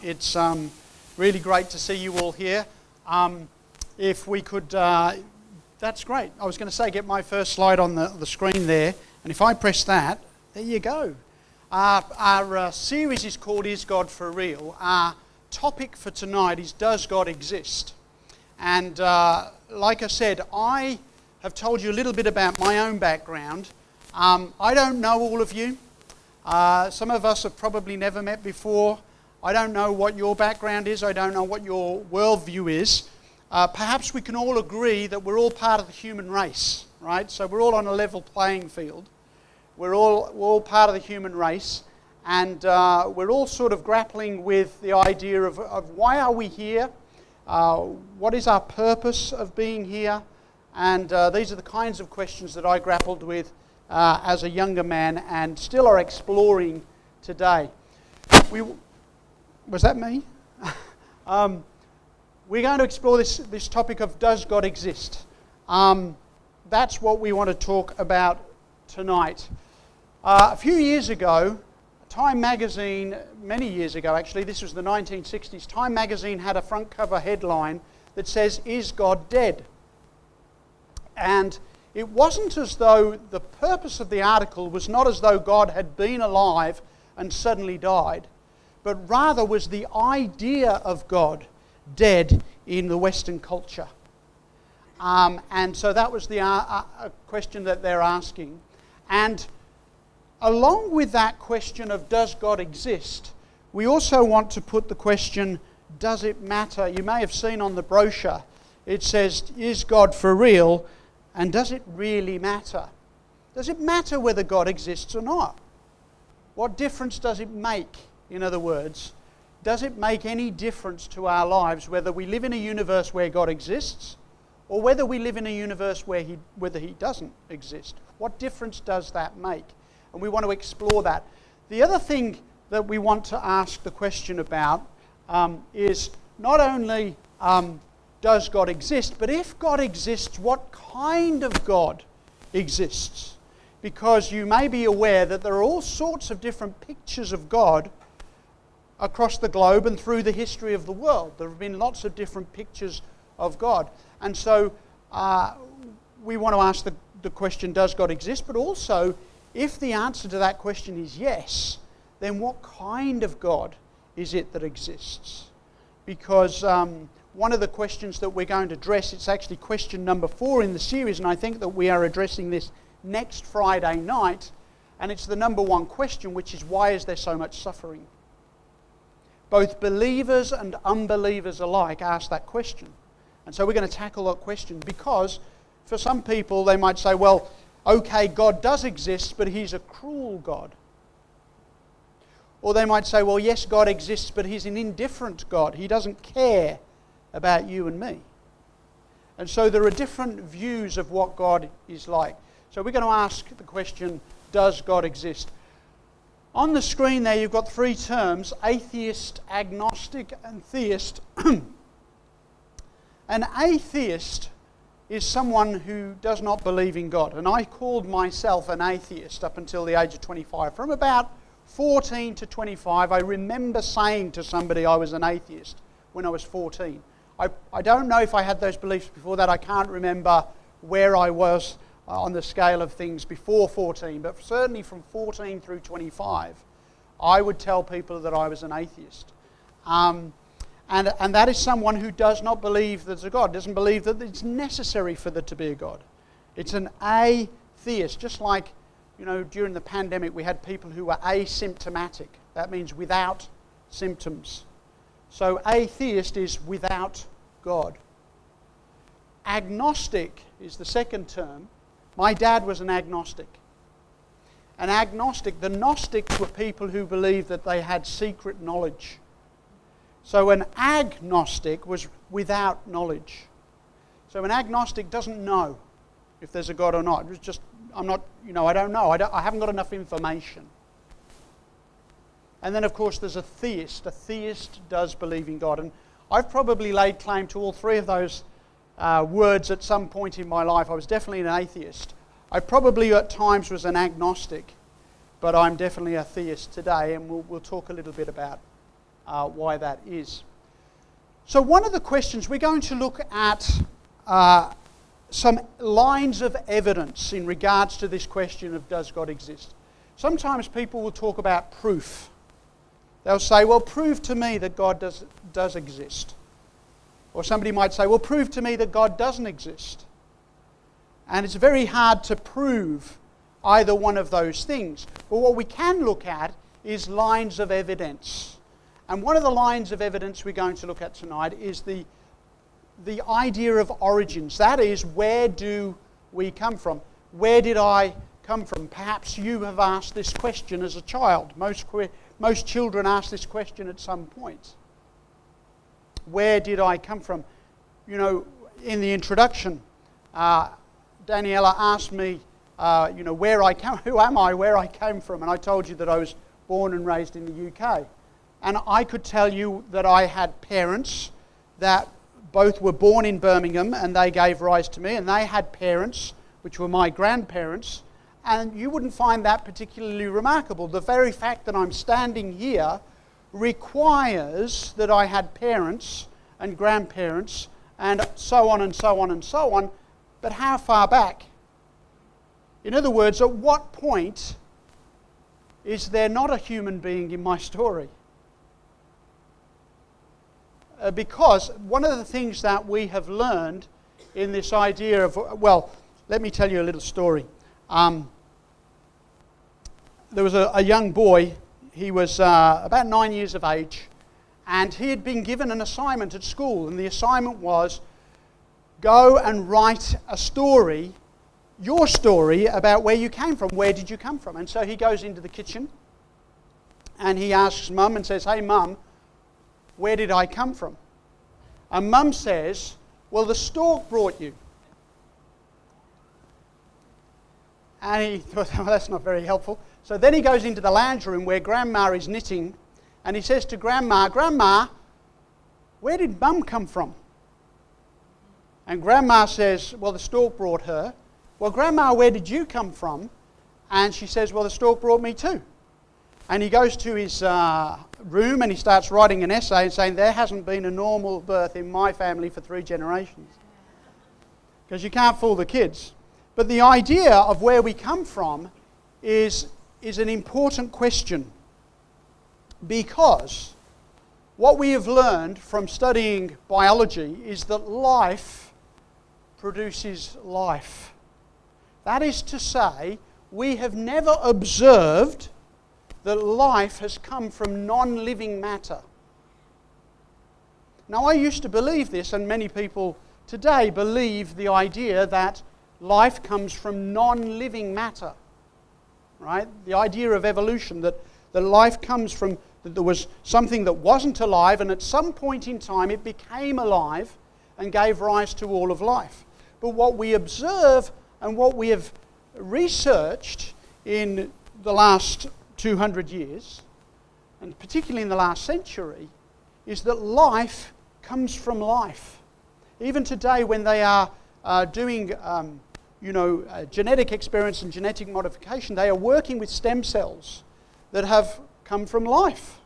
It's really great to see you all here. If we could, that's great. I was going to say get my first slide on the screen there, and if I press that, there you go. Our series is called Is God for Real? Our topic for tonight is Does God Exist? And like I said, I have told you a little bit about my own background. I don't know all of you. Some of us have probably never met before. I don't know what your background is. I don't know what your worldview is. Perhaps we can all agree that we're all part of the human race, right? So we're all on a level playing field. We're all part of the human race. And we're all sort of grappling with the idea of why are we here? What is our purpose of being here? And these are the kinds of questions that I grappled with as a younger man and still are exploring today. Was that me? We're going to explore this topic of does God exist? That's what we want to talk about tonight. A few years ago, Time magazine, many years ago actually, this was the 1960s, Time magazine had a front cover headline that says, "Is God dead?" And it wasn't as though the purpose of the article was not as though God had been alive and suddenly died, but rather was the idea of God dead in the Western culture. And so that was the question that they're asking. And along with that question of does God exist, we also want to put the question, does it matter? You may have seen on the brochure, it says, is God for real? And does it really matter? Does it matter whether God exists or not? What difference does it make? In other words, does it make any difference to our lives whether we live in a universe where God exists or whether we live in a universe whether He doesn't exist? What difference does that make? And we want to explore that. The other thing that we want to ask the question about is not only does God exist, but if God exists, what kind of God exists? Because you may be aware that there are all sorts of different pictures of God across the globe and through the history of the world. There have been lots of different pictures of God. And so we want to ask the question, does God exist? But also, if the answer to that question is yes, then what kind of God is it that exists? Because one of the questions that we're going to address, it's actually question number 4 in the series, and I think that we are addressing this next Friday night, and it's the number 1 question, which is why is there so much suffering? Both believers and unbelievers alike ask that question. And so we're going to tackle that question because for some people they might say, well, okay, God does exist, but He's a cruel God. Or they might say, well, yes, God exists, but He's an indifferent God. He doesn't care about you and me. And so there are different views of what God is like. So we're going to ask the question, does God exist? On the screen there you've got 3 terms, atheist, agnostic and theist. An atheist is someone who does not believe in God. And I called myself an atheist up until the age of 25. From about 14 to 25, I remember saying to somebody I was an atheist when I was 14. I don't know if I had those beliefs before that. I can't remember where I was on the scale of things before 14, but certainly from 14 through 25, I would tell people that I was an atheist. And that is someone who does not believe there's a God, doesn't believe that it's necessary for there to be a God. It's an atheist, just like, during the pandemic we had people who were asymptomatic. That means without symptoms. So atheist is without God. Agnostic is the second term. My dad was an agnostic. An agnostic, the Gnostics were people who believed that they had secret knowledge. So an agnostic was without knowledge. So an agnostic doesn't know if there's a God or not. It's just, I don't know. I haven't got enough information. And then, of course, there's a theist. A theist does believe in God. And I've probably laid claim to all 3 of those words at some point in my life. I was definitely an atheist. I probably at times was an agnostic, but I'm definitely a theist today, and we'll talk a little bit about why that is. So one of the questions, we're going to look at some lines of evidence in regards to this question of does God exist. Sometimes people will talk about proof. They'll say, well, prove to me that God does exist. Or somebody might say, well, prove to me that God doesn't exist. And it's very hard to prove either one of those things. But what we can look at is lines of evidence. And one of the lines of evidence we're going to look at tonight is the idea of origins. That is, where do we come from? Where did I come from? Perhaps you have asked this question as a child. Most children ask this question at some point. Where did I come from? You know, in the introduction, Daniela asked me, who am I, where I came from, and I told you that I was born and raised in the UK. And I could tell you that I had parents that both were born in Birmingham and they gave rise to me, and they had parents, which were my grandparents, and you wouldn't find that particularly remarkable. The very fact that I'm standing here requires that I had parents and grandparents and so on and so on and so on, but how far back? In other words, at what point is there not a human being in my story? Because one of the things that we have learned in this idea of, well, let me tell you a little story. There was a young boy, he was about 9 years of age, and he had been given an assignment at school, and the assignment was, go and write a story, your story, about where you came from. Where did you come from? And so he goes into the kitchen, and he asks Mum and says, hey Mum, where did I come from? And Mum says, well, the stork brought you. And he thought, well, that's not very helpful. So then he goes into the lounge room where Grandma is knitting, and he says to Grandma, Grandma, where did Mum come from? And Grandma says, well, the stork brought her. Well, Grandma, where did you come from? And she says, well, the stork brought me too. And he goes to his room and he starts writing an essay and saying, there hasn't been a normal birth in my family for 3 generations. Because you can't fool the kids. But the idea of where we come from is an important question, because what we have learned from studying biology is that life produces life. That is to say, we have never observed that life has come from non-living matter. Now, I used to believe this, and many people today believe the idea that life comes from non-living matter, right? The idea of evolution, that life comes from, that there was something that wasn't alive, and at some point in time it became alive and gave rise to all of life. But what we observe and what we have researched in the last 200 years, and particularly in the last century, is that life comes from life. Even today, when they are doing genetic experiments and genetic modification, they are working with stem cells that have come from life.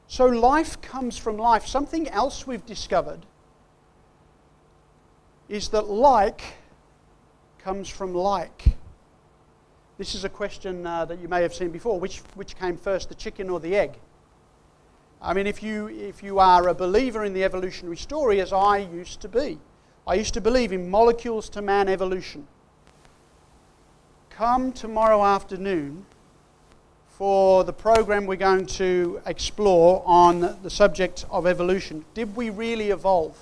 So life comes from life. Something else we've discovered is that like comes from like. This is a question that you may have seen before. Which came first, the chicken or the egg? I mean, if you are a believer in the evolutionary story, as I used to be, I used to believe in molecules to man evolution. Come tomorrow afternoon for the program we're going to explore on the subject of evolution. Did we really evolve?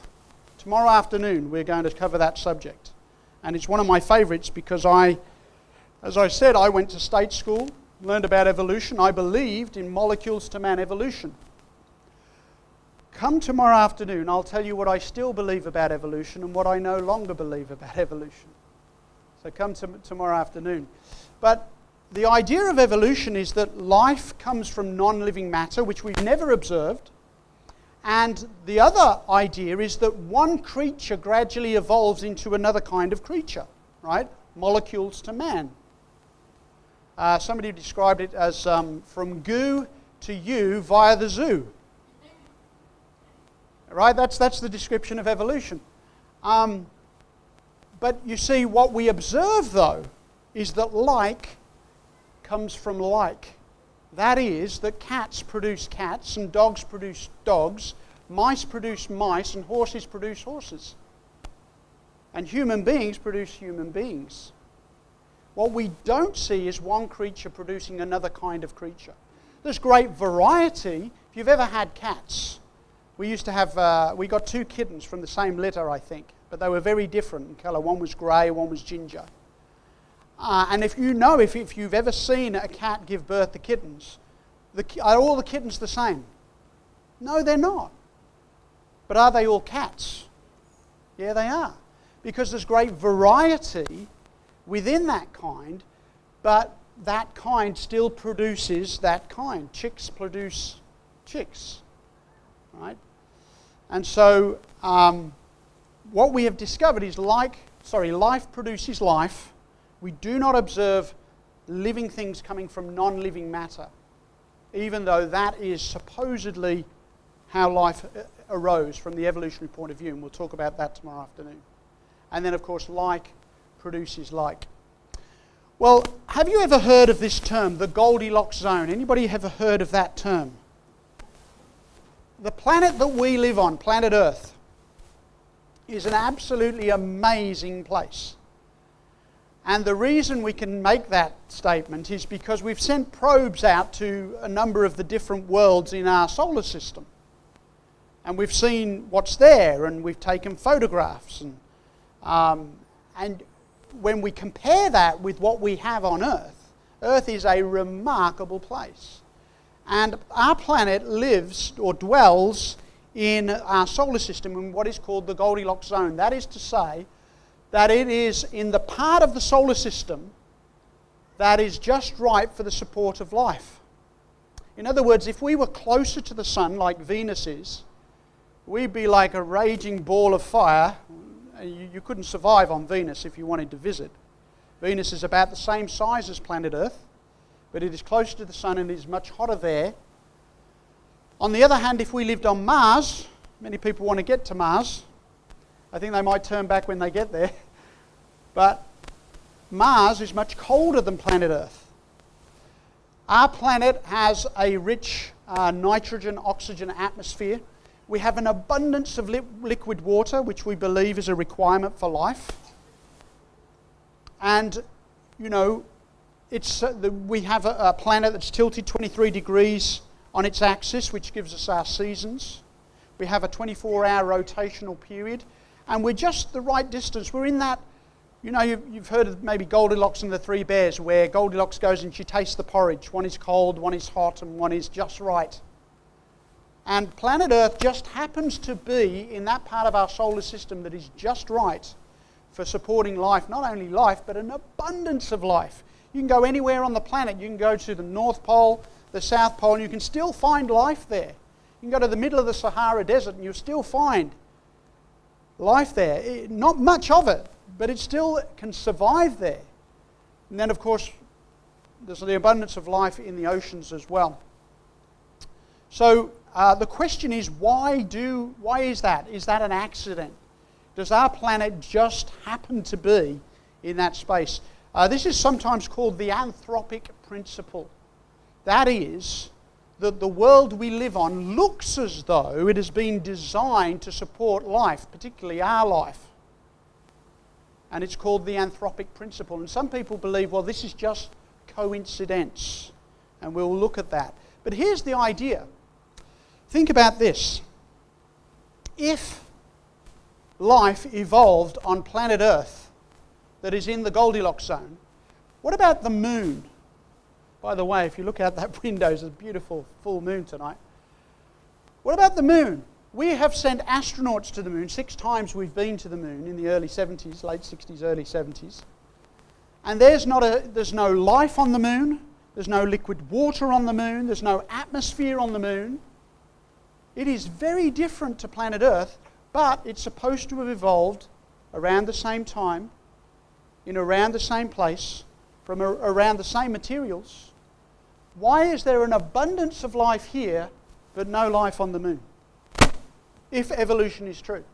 Tomorrow afternoon we're going to cover that subject. And it's one of my favourites because as I said, I went to state school, learned about evolution. I believed in molecules to man evolution. Come tomorrow afternoon, I'll tell you what I still believe about evolution and what I no longer believe about evolution. So come tomorrow afternoon. But the idea of evolution is that life comes from non-living matter, which we've never observed. And the other idea is that one creature gradually evolves into another kind of creature, right? Molecules to man. Somebody described it as from goo to you via the zoo. Right? That's the description of evolution. But you see, what we observe, though, is that like comes from like. That is, that cats produce cats, and dogs produce dogs, mice produce mice, and horses produce horses. And human beings produce human beings. What we don't see is one creature producing another kind of creature. There's great variety. If you've ever had cats, we used to have, we got 2 kittens from the same litter, I think, but they were very different in colour. One was grey, one was ginger. And if you've ever seen a cat give birth to kittens, are all the kittens the same? No, they're not. But are they all cats? Yeah, they are. Because there's great variety within that kind, but that kind still produces that kind. Chicks produce chicks, right? And so what we have discovered is life produces life. We do not observe living things coming from non-living matter, even though that is supposedly how life arose from the evolutionary point of view, and we'll talk about that tomorrow afternoon. And then, of course, like produces like. Well, have you ever heard of this term, the Goldilocks zone? Anybody ever heard of that term? The planet that we live on, planet Earth, is an absolutely amazing place. And the reason we can make that statement is because we've sent probes out to a number of the different worlds in our solar system. And we've seen what's there, and we've taken photographs. And when we compare that with what we have on Earth, Earth is a remarkable place. And our planet lives or dwells in our solar system in what is called the Goldilocks zone. That is to say that it is in the part of the solar system that is just right for the support of life. In other words, if we were closer to the sun, like Venus is, we'd be like a raging ball of fire. You couldn't survive on Venus if you wanted to visit. Venus is about the same size as planet Earth, but it is closer to the sun and it is much hotter there. On the other hand, if we lived on Mars, many people want to get to Mars. I think they might turn back when they get there. But Mars is much colder than planet Earth. Our planet has a rich nitrogen, oxygen atmosphere. We have an abundance of liquid water, which we believe is a requirement for life. And, you know, we have a planet that's tilted 23 degrees on its axis, which gives us our seasons. We have a 24-hour rotational period. And we're just the right distance. We're in that, you know, you've heard of maybe Goldilocks and the Three Bears, where Goldilocks goes and she tastes the porridge. One is cold, one is hot, and one is just right. And planet Earth just happens to be in that part of our solar system that is just right for supporting life. Not only life, but an abundance of life. You can go anywhere on the planet. You can go to the North Pole, the South Pole, and you can still find life there. You can go to the middle of the Sahara Desert and you'll still find life there. Not much of it, but it still can survive there. And then, of course, there's the abundance of life in the oceans as well. So the question is, why is that? Is that an accident? Does our planet just happen to be in that space? This is sometimes called the anthropic principle. That is, that the world we live on looks as though it has been designed to support life, particularly our life. And it's called the anthropic principle. And some people believe, well, this is just coincidence. And we'll look at that. But here's the idea. Think about this. If life evolved on planet Earth that is in the Goldilocks zone, what about the moon? By the way, if you look out that window, there's a beautiful full moon tonight. What about the moon? We have sent astronauts to the moon. 6 times we've been to the moon in the early 70s, late 60s, early 70s. And there's no life on the moon. There's no liquid water on the moon. There's no atmosphere on the moon. It is very different to planet Earth, but it's supposed to have evolved around the same time, in around the same place, from around the same materials, Why is there an abundance of life here but no life on the moon? If evolution is true.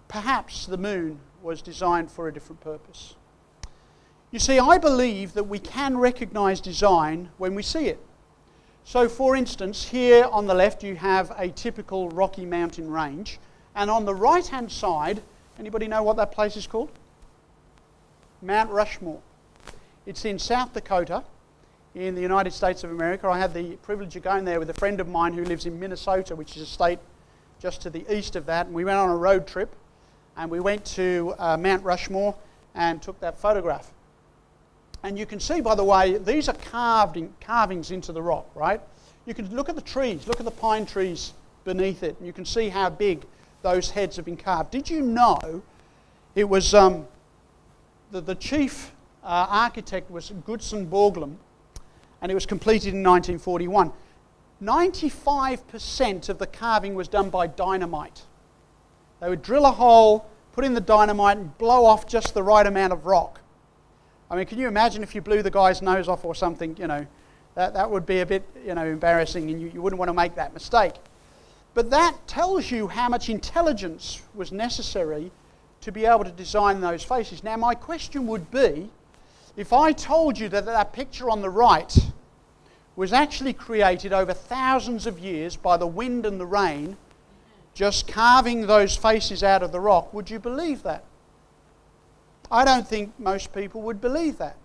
Perhaps the moon was designed for a different purpose. You see, I believe that we can recognize design when we see it. So for instance, here on the left you have a typical Rocky Mountain range, and on the right hand side, anybody know what that place is called? Mount Rushmore. It's in South Dakota in the United States of America. I had the privilege of going there with a friend of mine who lives in Minnesota, which is a state just to the east of that, and we went on a road trip and we went to Mount Rushmore and took that photograph. And you can see, by the way, these are carvings into the rock, right? You can look at the trees, look at the pine trees beneath it, and you can see how big those heads have been carved. Did you know it was the chief architect was Goodson Borglum, and it was completed in 1941. 95% of the carving was done by dynamite. They would drill a hole, put in the dynamite, and blow off just the right amount of rock. I mean, can you imagine if you blew the guy's nose off or something? You know, that would be a bit, embarrassing, and you wouldn't want to make that mistake. But that tells you how much intelligence was necessary to be able to design those faces. Now, my question would be, if I told you that that picture on the right was actually created over thousands of years by the wind and the rain, just carving those faces out of the rock, would you believe that? I don't think most people would believe that.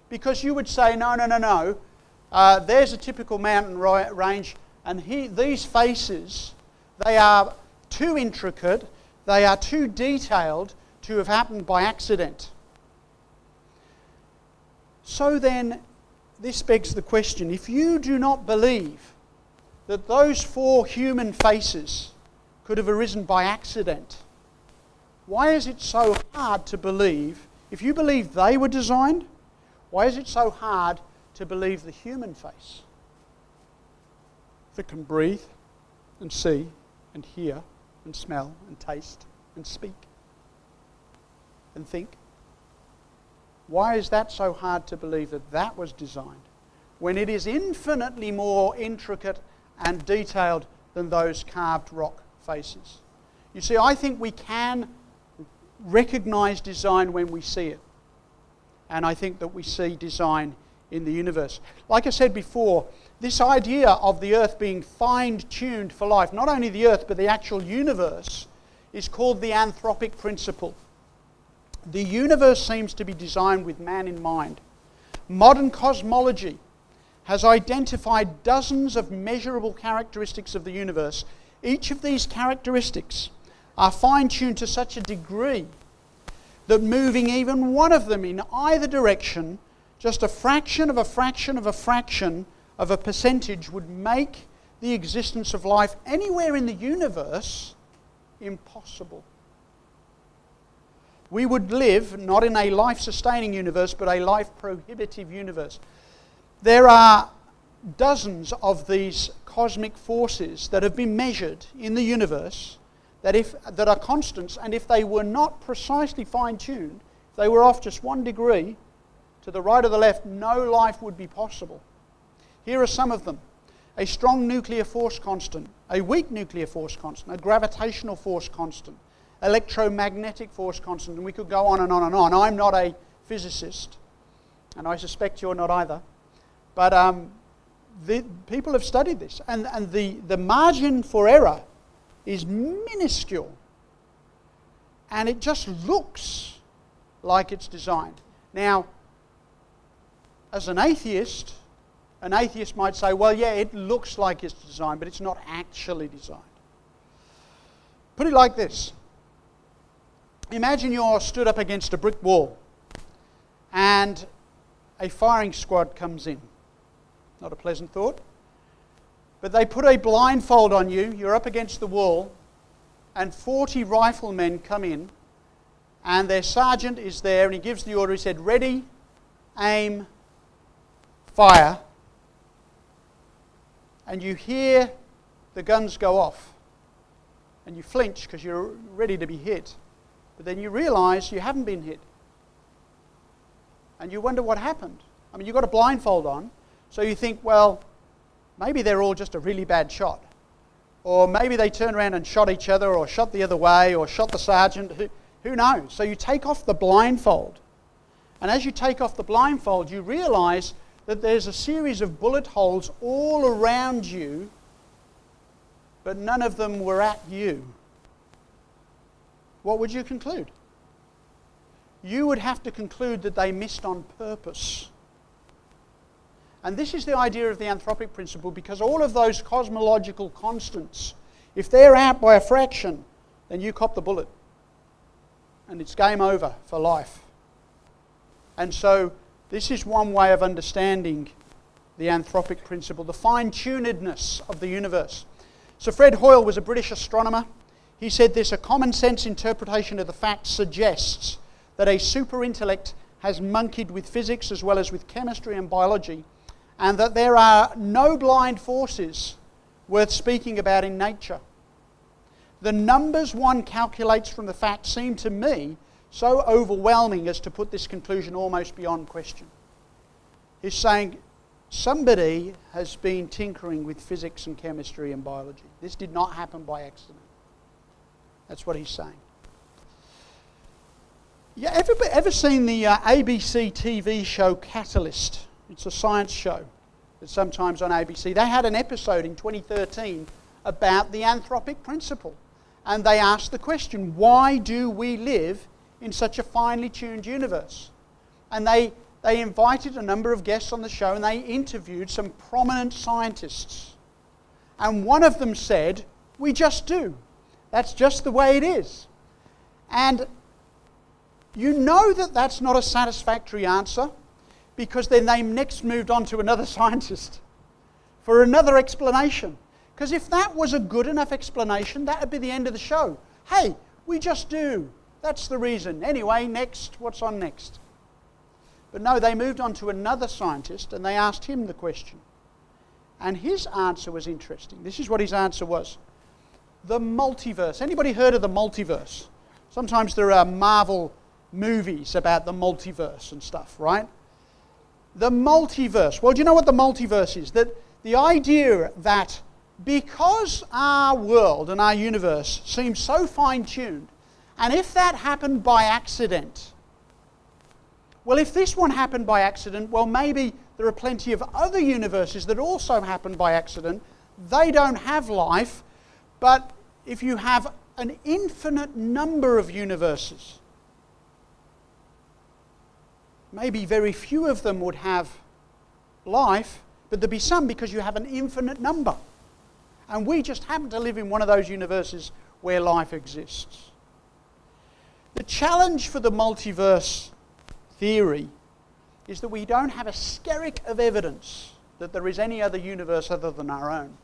Because you would say, no. There's a typical mountain range, and these faces, they are too intricate, they are too detailed to have happened by accident. So then, this begs the question, if you do not believe that those 4 human faces could have arisen by accident, why is it so hard to believe, if you believe they were designed, why is it so hard to believe the human face that can breathe and see and hear and smell and taste and speak and think? Why is that so hard to believe that that was designed when it is infinitely more intricate and detailed than those carved rock faces? You see, I think we can recognize design when we see it. And I think that we see design in the universe. Like I said before, this idea of the earth being fine-tuned for life, not only the earth but the actual universe, is called the anthropic principle. The universe seems to be designed with man in mind. Modern cosmology has identified dozens of measurable characteristics of the universe. Each of these characteristics are fine-tuned to such a degree that moving even one of them in either direction, just a fraction of a fraction of a fraction of a percentage, would make the existence of life anywhere in the universe impossible. We would live not in a life-sustaining universe, but a life-prohibitive universe. There are dozens of these cosmic forces that have been measured in the universe that are constants, and if they were not precisely fine-tuned, if they were off just 1 degree to the right or the left, no life would be possible. Here are some of them. A strong nuclear force constant, a weak nuclear force constant, a gravitational force constant, electromagnetic force constant, and we could go on and on and on. I'm not a physicist, and I suspect you're not either, but people have studied this, and the margin for error is minuscule, and it just looks like it's designed. Now, as an atheist might say, well, yeah, it looks like it's designed, but it's not actually designed. Put it like this. Imagine you're stood up against a brick wall and a firing squad comes in. Not a pleasant thought. But they put a blindfold on you, you're up against the wall, and 40 riflemen come in, and their sergeant is there, and he gives the order. He said, ready, aim, fire. And you hear the guns go off, and you flinch because you're ready to be hit. But then you realise you haven't been hit. And you wonder what happened. I mean, you've got a blindfold on, so you think, well, maybe they're all just a really bad shot. Or maybe they turned around and shot each other, or shot the other way, or shot the sergeant. Who knows? So you take off the blindfold. And as you take off the blindfold, you realise that there's a series of bullet holes all around you, but none of them were at you. What would you conclude? You would have to conclude that they missed on purpose. And this is the idea of the anthropic principle, because all of those cosmological constants, if they're out by a fraction, then you cop the bullet. And it's game over for life. And so this is one way of understanding the anthropic principle, the fine-tunedness of the universe. Sir Fred Hoyle was a British astronomer. He said this: a common sense interpretation of the facts suggests that a super intellect has monkeyed with physics as well as with chemistry and biology, and that there are no blind forces worth speaking about in nature. The numbers one calculates from the facts seem to me so overwhelming as to put this conclusion almost beyond question. He's saying somebody has been tinkering with physics and chemistry and biology. This did not happen by accident. That's what he's saying. You ever seen the ABC TV show Catalyst? It's a science show that's sometimes on ABC. They had an episode in 2013 about the anthropic principle. And they asked the question, why do we live in such a finely tuned universe? And they invited a number of guests on the show, and they interviewed some prominent scientists. And one of them said, we just do. That's just the way it is. And you know that that's not a satisfactory answer, because then they next moved on to another scientist for another explanation. Because if that was a good enough explanation, that would be the end of the show. Hey, we just do. That's the reason. Anyway, next, what's on next? But no, they moved on to another scientist and they asked him the question. And his answer was interesting. This is what his answer was. The multiverse. Anybody heard of the multiverse? Sometimes there are Marvel movies about the multiverse and stuff, right? The multiverse. Well, do you know what the multiverse is? That the idea that because our world and our universe seems so fine-tuned, and if that happened by accident, well, if this one happened by accident, well, maybe there are plenty of other universes that also happened by accident. They don't have life, but if you have an infinite number of universes, maybe very few of them would have life, but there'd be some because you have an infinite number. And we just happen to live in one of those universes where life exists. The challenge for the multiverse theory is that we don't have a skerrick of evidence that there is any other universe other than our own.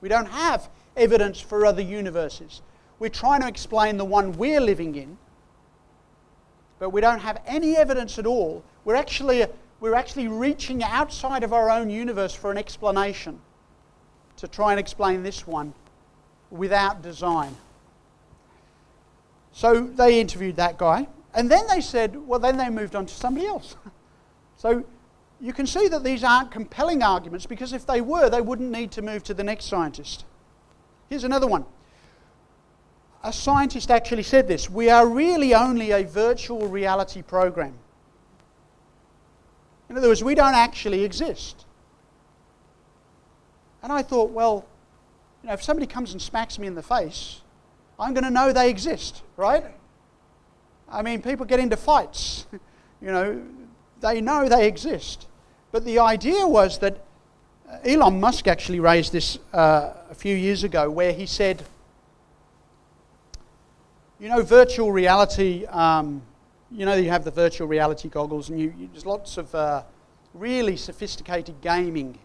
We don't have evidence for other universes. We're trying to explain the one we're living in, but we don't have any evidence at all. We're actually reaching outside of our own universe for an explanation to try and explain this one without design. So they interviewed that guy, and then they said, well, then they moved on to somebody else. So you can see that these aren't compelling arguments, because if they were, they wouldn't need to move to the next scientist. Here's another one. A scientist actually said this: we are really only a virtual reality program. In other words, we don't actually exist. And I thought, well, if somebody comes and smacks me in the face, I'm going to know they exist, right? I mean, people get into fights. They know they exist. But the idea was that Elon Musk actually raised this a few years ago, where he said, virtual reality, you have the virtual reality goggles, and there's lots of really sophisticated gaming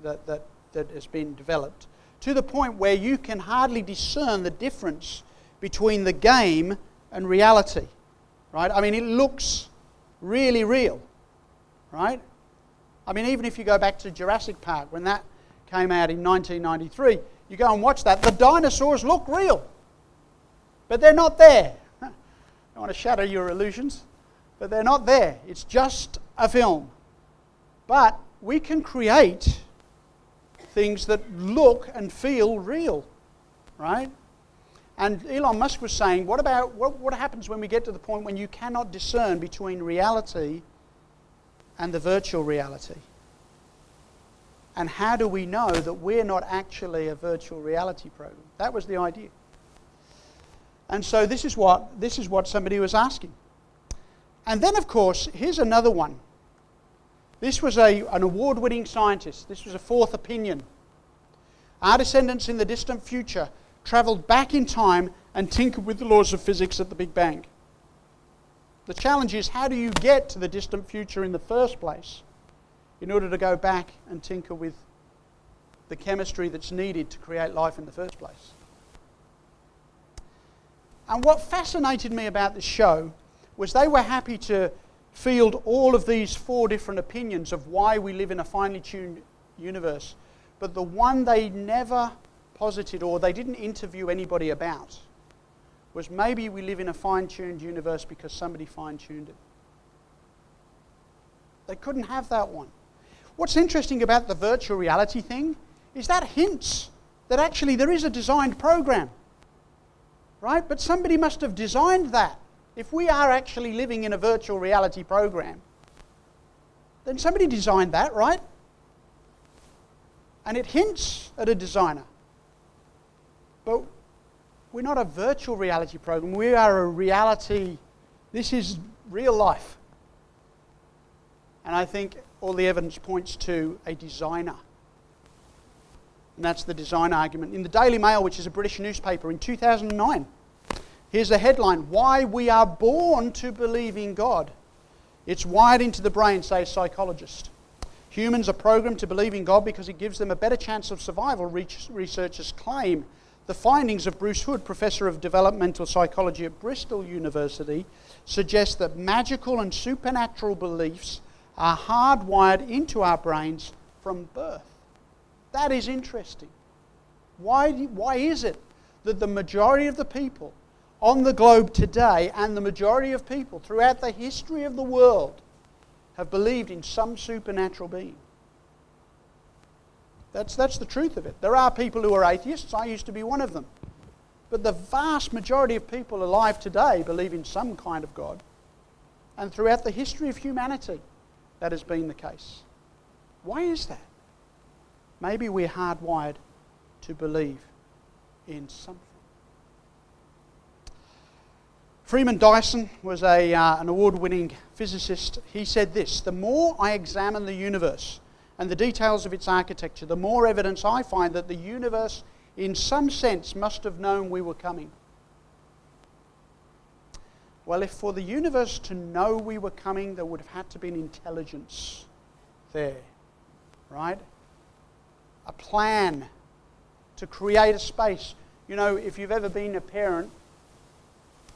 that has been developed, to the point where you can hardly discern the difference between the game and reality, right? I mean, it looks really real, right? I mean, even if you go back to Jurassic Park, when that came out in 1993, you go and watch that, the dinosaurs look real, but they're not there. I don't want to shatter your illusions, but they're not there. It's just a film. But we can create things that look and feel real, right? And Elon Musk was saying, what happens when we get to the point when you cannot discern between reality and the virtual reality? And how do we know that we're not actually a virtual reality program? That was the idea. And so this is what somebody was asking. And then, of course, here's another one. This was an award-winning scientist. This was a fourth opinion. Our descendants in the distant future travelled back in time and tinkered with the laws of physics at the Big Bang. The challenge is, how do you get to the distant future in the first place in order to go back and tinker with the chemistry that's needed to create life in the first place? And what fascinated me about this show was they were happy to field all of these four different opinions of why we live in a finely tuned universe. But the one they never posited, or they didn't interview anybody about, was maybe we live in a fine-tuned universe because somebody fine-tuned it. They couldn't have that one. What's interesting about the virtual reality thing is that hints that actually there is a designed program, right? But somebody must have designed that. If we are actually living in a virtual reality program, then somebody designed that, right? And it hints at a designer. But we're not a virtual reality program. We are a reality. This is real life. And I think all the evidence points to a designer. And that's the design argument. In the Daily Mail, which is a British newspaper, in 2009, here's the headline: "Why we are born to believe in God. It's wired into the brain," says psychologists. "Humans are programmed to believe in God because it gives them a better chance of survival," researchers claim. The findings of Bruce Hood, Professor of Developmental Psychology at Bristol University, suggest that magical and supernatural beliefs are hardwired into our brains from birth. That is interesting. Why is it that the majority of the people on the globe today, and the majority of people throughout the history of the world, have believed in some supernatural being? That's the truth of it. There are people who are atheists. I used to be one of them. But the vast majority of people alive today believe in some kind of God. And throughout the history of humanity, that has been the case. Why is that? Maybe we're hardwired to believe in something. Freeman Dyson was an award-winning physicist. He said this: "The more I examine the universe and the details of its architecture, the more evidence I find that the universe, in some sense, must have known we were coming." Well, if for the universe to know we were coming, there would have had to be an intelligence there, right? A plan to create a space. You know, if you've ever been a parent,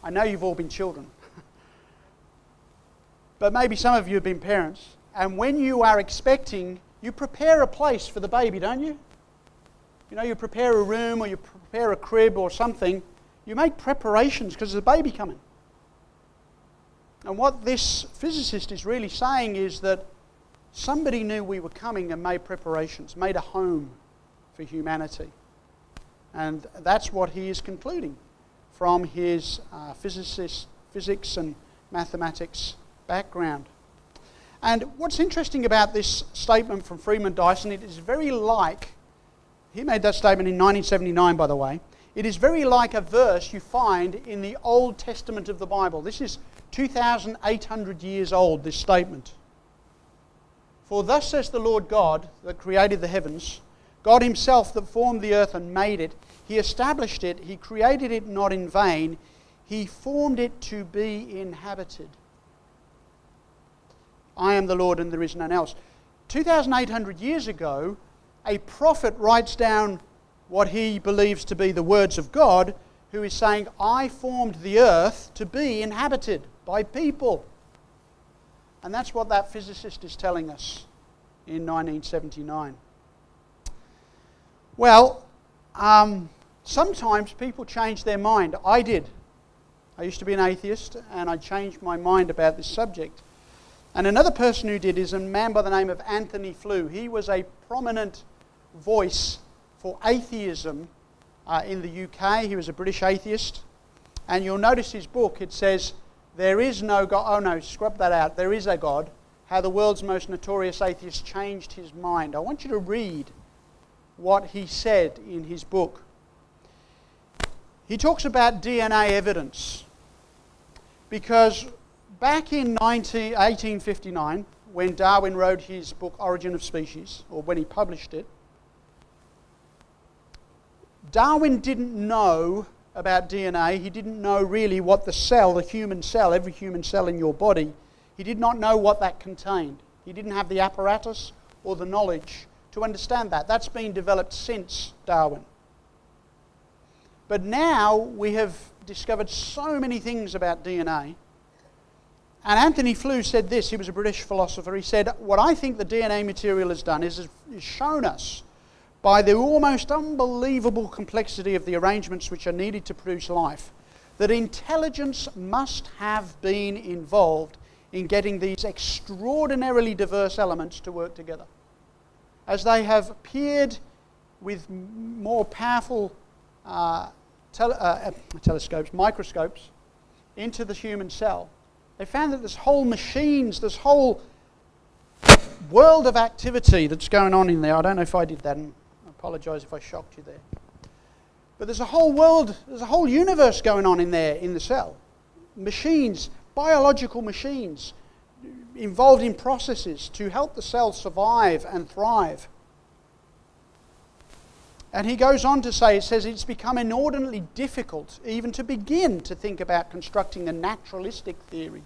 I know you've all been children, but maybe some of you have been parents, and when you are expecting, you prepare a place for the baby, don't you? You know, you prepare a room, or you prepare a crib or something. You make preparations because there's a baby coming. And what this physicist is really saying is that somebody knew we were coming and made preparations, made a home for humanity. And that's what he is concluding from his physics and mathematics background. And what's interesting about this statement from Freeman Dyson, it is very like, he made that statement in 1979, by the way, it is very like a verse you find in the Old Testament of the Bible. This is 2,800 years old, this statement. "For thus says the Lord God that created the heavens, God himself that formed the earth and made it, he established it, he created it not in vain, he formed it to be inhabited. I am the Lord and there is none else." 2,800 years ago, a prophet writes down what he believes to be the words of God, who is saying, "I formed the earth to be inhabited by people." And that's what that physicist is telling us in 1979. Well, sometimes people change their mind. I did. I used to be an atheist, and I changed my mind about this subject. And another person who did is a man by the name of Anthony Flew. He was a prominent voice for atheism in the UK. He was a British atheist. And you'll notice his book, it says, "There is no God." Oh no, scrub that out. "There is a God. How the world's most notorious atheist changed his mind." I want you to read what he said in his book. He talks about DNA evidence. Because back in 1859, when Darwin wrote his book Origin of Species, or when he published it, Darwin didn't know about DNA. He didn't know really what the cell, the human cell, every human cell in your body, he did not know what that contained. He didn't have the apparatus or the knowledge to understand that. That's been developed since Darwin. But now we have discovered so many things about DNA. And Anthony Flew said this, he was a British philosopher, he said, "What I think the DNA material has done is shown us, by the almost unbelievable complexity of the arrangements which are needed to produce life, that intelligence must have been involved in getting these extraordinarily diverse elements to work together. As they have appeared with more powerful microscopes into the human cell, they found that there's whole machines, this whole world of activity that's going on in there. I don't know if I did that, and I apologise if I shocked you there. But there's a whole world, there's a whole universe going on in there, in the cell. Machines, biological machines, involved in processes to help the cell survive and thrive. And he goes on to say, it says, it's become inordinately difficult even to begin to think about constructing a naturalistic theory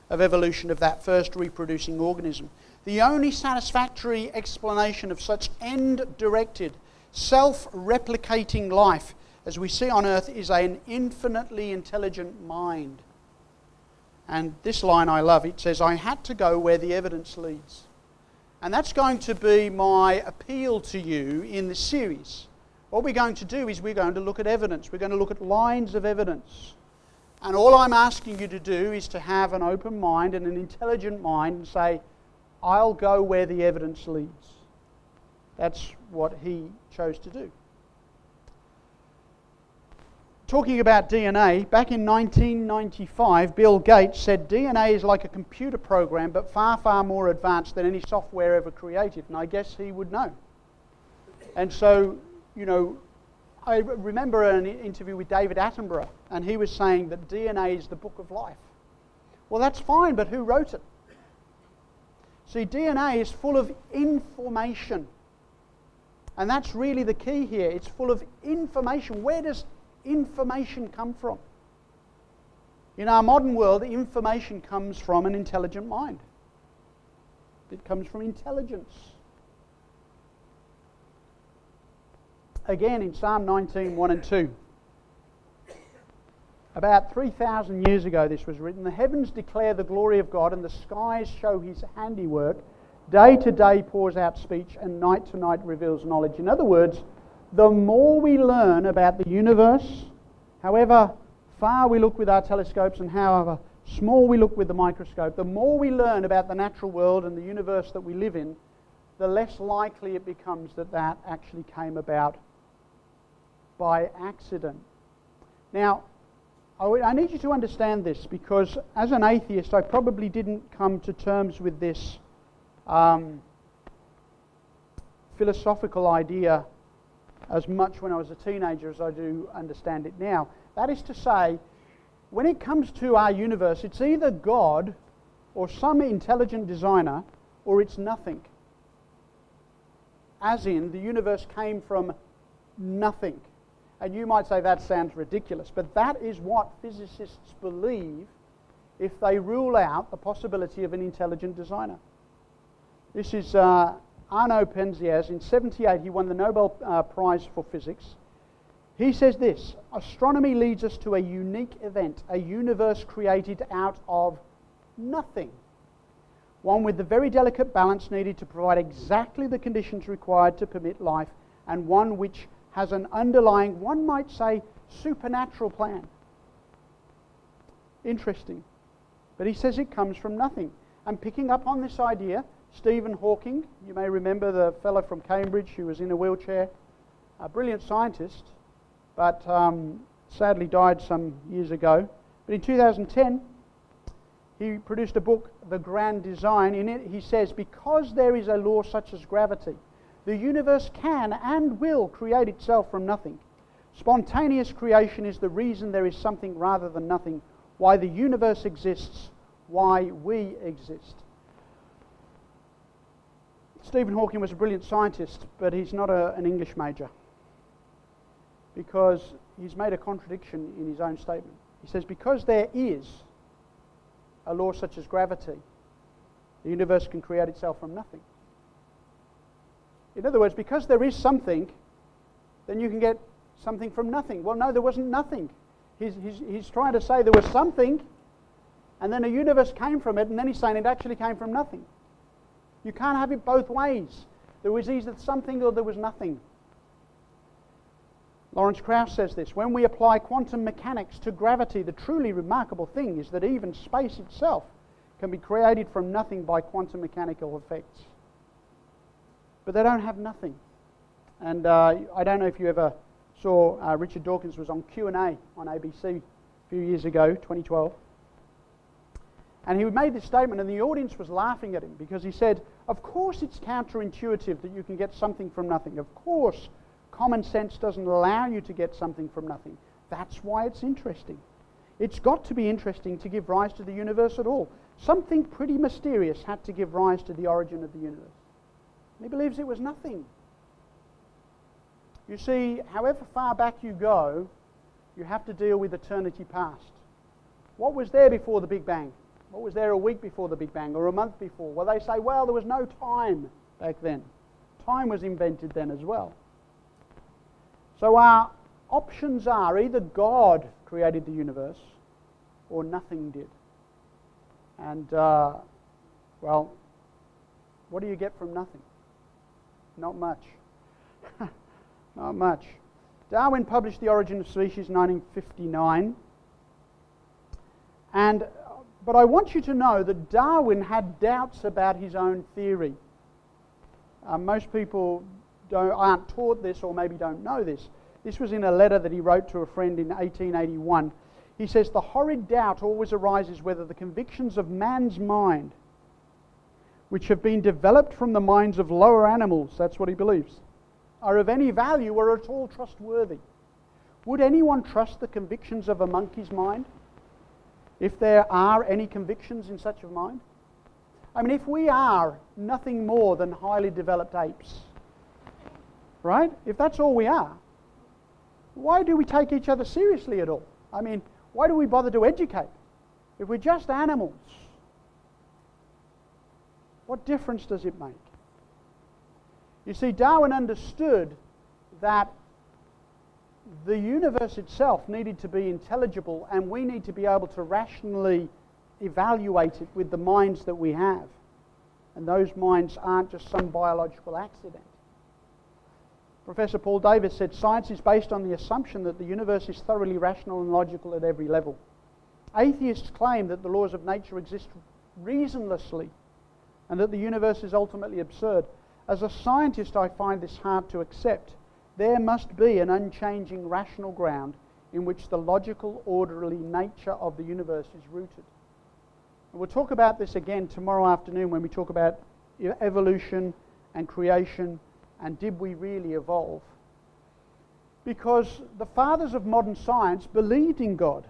of evolution of that first reproducing organism. The only satisfactory explanation of such end-directed, self-replicating life as we see on Earth is an infinitely intelligent mind. And this line I love, it says, I had to go where the evidence leads. And that's going to be my appeal to you in this series. What we're going to do is we're going to look at evidence. We're going to look at lines of evidence. And all I'm asking you to do is to have an open mind and an intelligent mind and say, I'll go where the evidence leads. That's what he chose to do. Talking about DNA, back in 1995, Bill Gates said DNA is like a computer program, but far, far more advanced than any software ever created. And I guess he would know. And so, you know, I remember an interview with David Attenborough, and he was saying that DNA is the book of life. Well, that's fine, but who wrote it? See, DNA is full of information. And that's really the key here. It's full of information. Where does information come from? In our modern world, information comes from an intelligent mind. It comes from intelligence. Again, in Psalm 19, 1 and 2. About 3,000 years ago this was written, the heavens declare the glory of God, and the skies show his handiwork. Day to day pours out speech, and night to night reveals knowledge. In other words, the more we learn about the universe, however far we look with our telescopes and however small we look with the microscope, the more we learn about the natural world and the universe that we live in, the less likely it becomes that that actually came about by accident. Now, I need you to understand this, because as an atheist I probably didn't come to terms with this philosophical idea as much when I was a teenager as I do understand it now. That is to say, when it comes to our universe, it's either God or some intelligent designer, or it's nothing. As in, the universe came from nothing. And you might say that sounds ridiculous, but that is what physicists believe if they rule out the possibility of an intelligent designer. This is Arnaud Penzias. In 1978, he won the Nobel Prize for Physics. He says this: astronomy leads us to a unique event, a universe created out of nothing. One with the very delicate balance needed to provide exactly the conditions required to permit life, and one which has an underlying, one might say, supernatural plan. Interesting. But he says it comes from nothing. and picking up on this idea, Stephen Hawking, you may remember the fellow from Cambridge who was in a wheelchair, a brilliant scientist, but sadly died some years ago. But in 2010, he produced a book, The Grand Design. In it, he says, because there is a law such as gravity, the universe can and will create itself from nothing. Spontaneous creation is the reason there is something rather than nothing, why the universe exists, why we exist. Stephen Hawking was a brilliant scientist, but he's not an English major, because he's made a contradiction in his own statement. He says, because there is a law such as gravity, the universe can create itself from nothing. In other words, because there is something, then you can get something from nothing. Well, no, there wasn't nothing. He's trying to say there was something, and then a universe came from it, and then he's saying it actually came from nothing. You can't have it both ways. There was either something or there was nothing. Lawrence Krauss says this, when we apply quantum mechanics to gravity, the truly remarkable thing is that even space itself can be created from nothing by quantum mechanical effects. But they don't have nothing. And I don't know if you ever saw Richard Dawkins was on Q&A on ABC a few years ago, 2012. And he made this statement and the audience was laughing at him because he said, of course it's counterintuitive that you can get something from nothing. Of course common sense doesn't allow you to get something from nothing. That's why it's interesting. It's got to be interesting to give rise to the universe at all. Something pretty mysterious had to give rise to the origin of the universe. And he believes it was nothing. You see, however far back you go, you have to deal with eternity past. What was there before the Big Bang? What was there a week before the Big Bang or a month before? Well, they say, well, there was no time back then. Time was invented then as well. So our options are either God created the universe or nothing did. And, well, what do you get from nothing? Not much. Not much. Darwin published The Origin of Species in 1959. But I want you to know that Darwin had doubts about his own theory. Most people aren't taught this or maybe don't know this. This was in a letter that he wrote to a friend in 1881. He says, the horrid doubt always arises whether the convictions of man's mind, which have been developed from the minds of lower animals, that's what he believes, are of any value or at all trustworthy. Would anyone trust the convictions of a monkey's mind? If there are any convictions in such a mind? I mean, if we are nothing more than highly developed apes, right? If that's all we are, why do we take each other seriously at all? I mean, why do we bother to educate? If we're just animals, what difference does it make? You see, Darwin understood that the universe itself needed to be intelligible and we need to be able to rationally evaluate it with the minds that we have. And those minds aren't just some biological accident. Professor Paul Davis said, science is based on the assumption that the universe is thoroughly rational and logical at every level. Atheists claim that the laws of nature exist reasonlessly and that the universe is ultimately absurd. As a scientist, I find this hard to accept. There must be an unchanging rational ground in which the logical, orderly nature of the universe is rooted. And we'll talk about this again tomorrow afternoon when we talk about evolution and creation and did we really evolve? Because the fathers of modern science believed in God.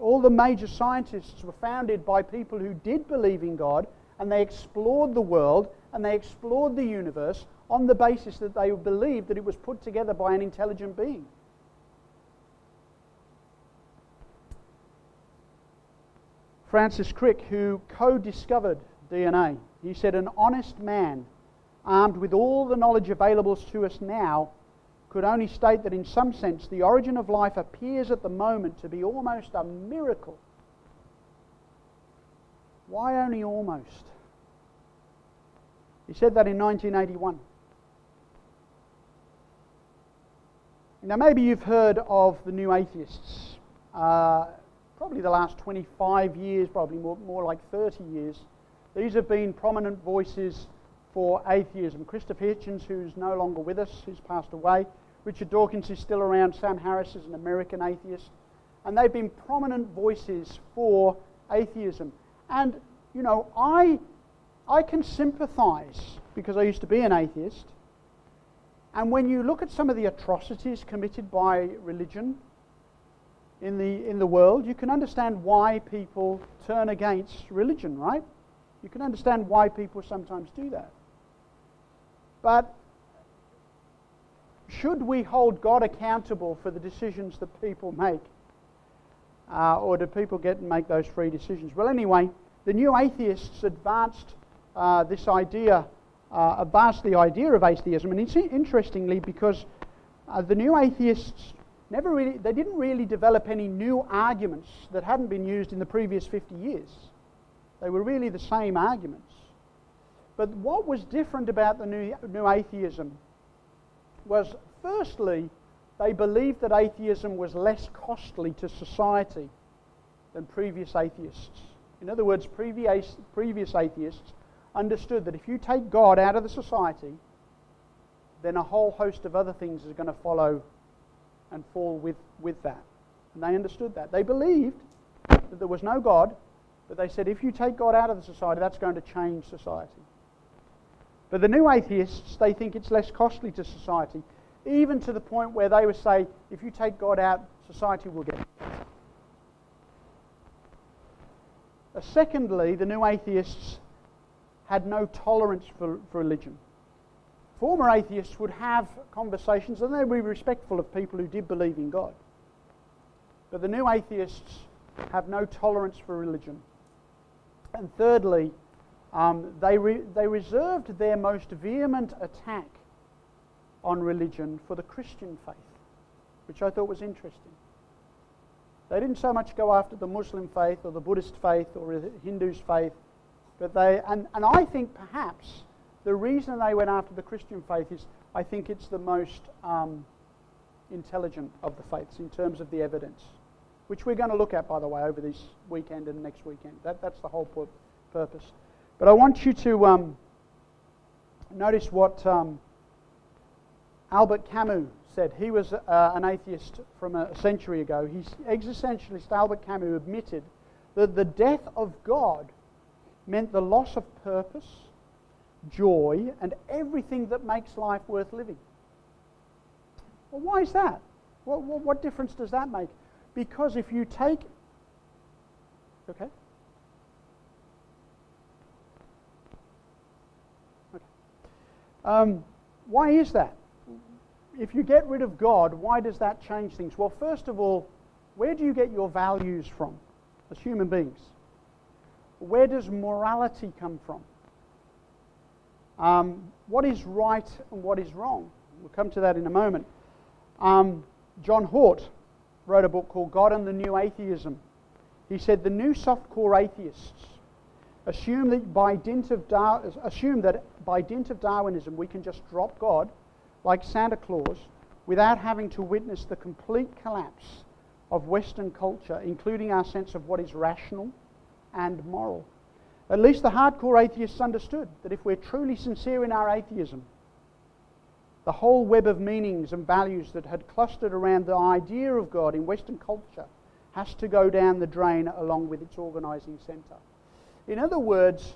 All the major scientists were founded by people who did believe in God, and they explored the world and they explored the universe on the basis that they believed that it was put together by an intelligent being. Francis Crick, who co-discovered DNA, he said, an honest man, armed with all the knowledge available to us now, could only state that in some sense the origin of life appears at the moment to be almost a miracle. Why only almost? He said that in 1981. Now maybe you've heard of the new atheists. probably the last 25 years, probably more like 30 years, these have been prominent voices for atheism. Christopher Hitchens, who's no longer with us, who's passed away. Richard Dawkins is still around. Sam Harris is an American atheist. And they've been prominent voices for atheism. And, you know, I can sympathize, because I used to be an atheist. And when you look at some of the atrocities committed by religion in the world, you can understand why people turn against religion, right? You can understand why people sometimes do that. But should we hold God accountable for the decisions that people make? Or do people get and make those free decisions? Well, anyway, the new atheists advanced the idea of atheism, and it's interestingly because the new atheists didn't really develop any new arguments that hadn't been used in the previous 50 years. They were really the same arguments. But what was different about the new atheism was, firstly, they believed that atheism was less costly to society than previous atheists. In other words, previous atheists understood that if you take God out of the society, then a whole host of other things is going to follow and fall with that. And they understood that. They believed that there was no God, but they said if you take God out of the society, that's going to change society. But the new atheists, they think it's less costly to society, even to the point where they would say, if you take God out, society will get better. Secondly, the new atheists had no tolerance for religion. Former atheists would have conversations, and they would be respectful of people who did believe in God. But the new atheists have no tolerance for religion. And thirdly, they reserved their most vehement attack on religion for the Christian faith, which I thought was interesting. They didn't so much go after the Muslim faith or the Buddhist faith or the Hindu's faith, but and I think perhaps the reason they went after the Christian faith is I think it's the most intelligent of the faiths in terms of the evidence, which we're going to look at, by the way, over this weekend and next weekend. That's the whole purpose. But I want you to notice what Albert Camus said. He was an atheist from a century ago. Existentialist Albert Camus admitted that the death of God meant the loss of purpose, joy, and everything that makes life worth living. Well, why is that? What difference does that make? Because if you take... Okay? Why is that? If you get rid of God, why does that change things? Well, first of all, where do you get your values from as human beings? Where does morality come from? What is right and what is wrong? We'll come to that in a moment. John Hort wrote a book called God and the New Atheism. He said the new softcore atheists assume that by dint of Darwinism we can just drop God like Santa Claus without having to witness the complete collapse of Western culture, including our sense of what is rational and moral. At least the hardcore atheists understood that if we're truly sincere in our atheism, the whole web of meanings and values that had clustered around the idea of God in Western culture has to go down the drain along with its organizing center. In other words,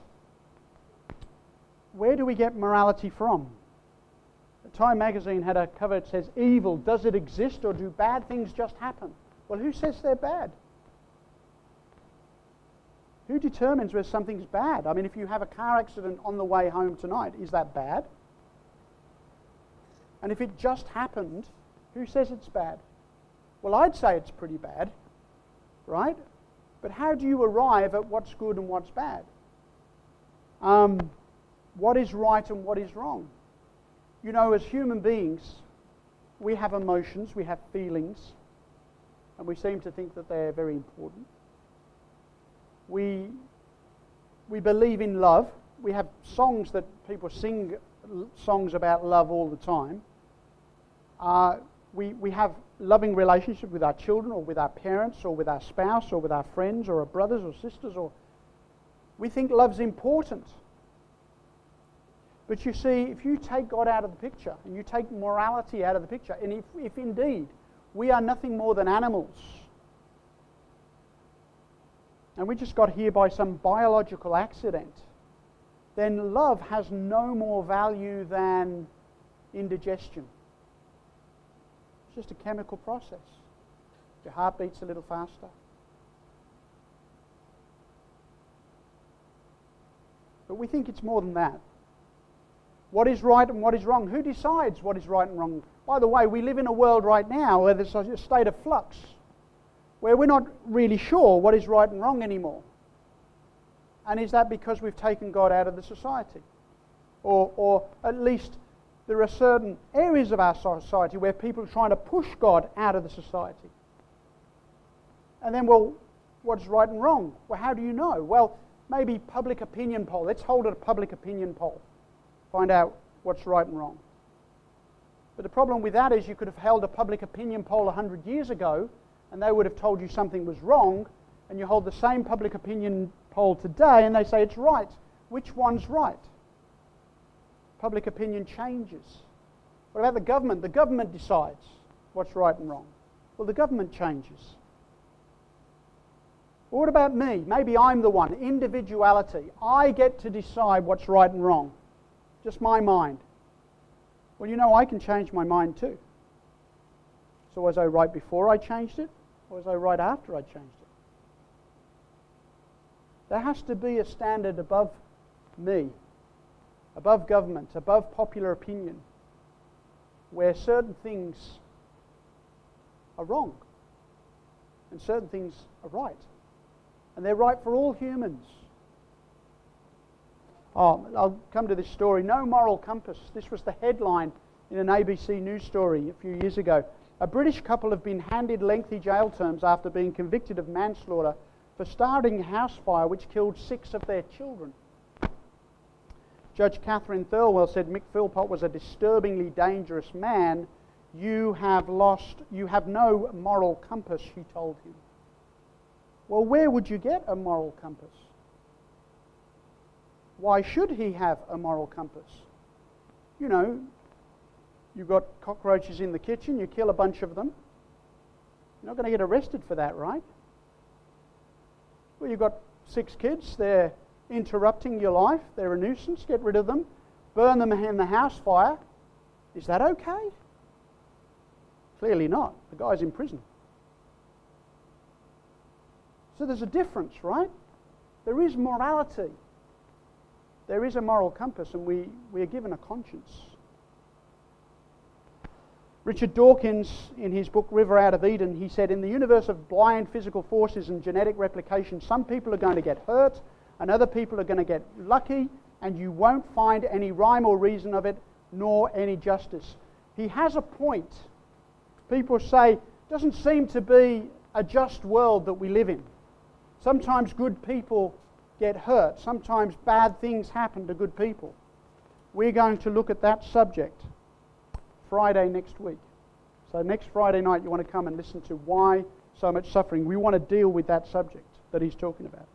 where do we get morality from? Time magazine had a cover that says, evil, does it exist or do bad things just happen? Well, who says they're bad? Who determines whether something's bad? I mean, if you have a car accident on the way home tonight, is that bad? And if it just happened, who says it's bad? Well, I'd say it's pretty bad, right? But how do you arrive at what's good and what's bad? What is right and what is wrong? You know, as human beings, we have emotions, we have feelings, and we seem to think that they're very important. We believe in love. We have songs that people sing songs about love all the time. we have loving relationships with our children or with our parents or with our spouse or with our friends or our brothers or sisters, or we think love's important. But you see, if you take God out of the picture and you take morality out of the picture, and if indeed we are nothing more than animals, and we just got here by some biological accident, then love has no more value than indigestion. It's just a chemical process. Your heart beats a little faster. But we think it's more than that. What is right and what is wrong? Who decides what is right and wrong? By the way, we live in a world right now where there's a state of flux, where we're not really sure what is right and wrong anymore. And is that because we've taken God out of the society? Or at least there are certain areas of our society where people are trying to push God out of the society. And then, well, what's right and wrong? Well, how do you know? Well, maybe public opinion poll. Let's hold it a public opinion poll. Find out what's right and wrong. But the problem with that is you could have held a public opinion poll 100 years ago and they would have told you something was wrong, and you hold the same public opinion poll today and they say it's right. Which one's right? Public opinion changes. What about the government? The government decides what's right and wrong. Well, the government changes. What about me? Maybe I'm the one. Individuality. I get to decide what's right and wrong. Just my mind. Well, you know, I can change my mind too. So was I right before I changed it? Or was I right after I changed it? There has to be a standard above me, above government, above popular opinion, where certain things are wrong and certain things are right. And they're right for all humans. Oh, I'll come to this story. No moral compass. This was the headline in an ABC news story a few years ago. A British couple have been handed lengthy jail terms after being convicted of manslaughter for starting a house fire which killed 6 of their children. Judge Catherine Thirlwell said Mick Philpott was a disturbingly dangerous man. You have no moral compass, she told him. Well, where would you get a moral compass? Why should he have a moral compass? You know, you've got cockroaches in the kitchen, you kill a bunch of them. You're not going to get arrested for that, right? Well, you've got 6 kids, they're interrupting your life, they're a nuisance, get rid of them, burn them in the house fire. Is that okay? Clearly not. The guy's in prison. So there's a difference, right? There is morality. There is a moral compass, and we are given a conscience. Richard Dawkins, in his book River Out of Eden, he said, in the universe of blind physical forces and genetic replication, some people are going to get hurt and other people are going to get lucky, and you won't find any rhyme or reason of it, nor any justice. He has a point. People say, it doesn't seem to be a just world that we live in. Sometimes good people get hurt. Sometimes bad things happen to good people. We're going to look at that subject Friday next week. So next Friday night you want to come and listen to why so much suffering. We want to deal with that subject that he's talking about.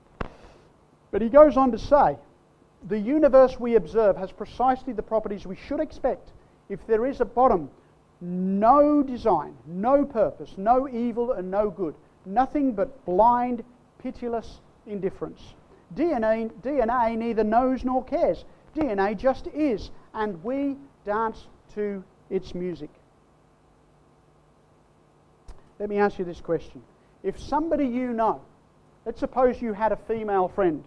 But he goes on to say, the universe we observe has precisely the properties we should expect if there is at bottom no design, no purpose, no evil and no good. Nothing but blind, pitiless indifference. DNA neither knows nor cares. DNA just is, and we dance to its music. Let me ask you this question. If somebody you know, let's suppose you had a female friend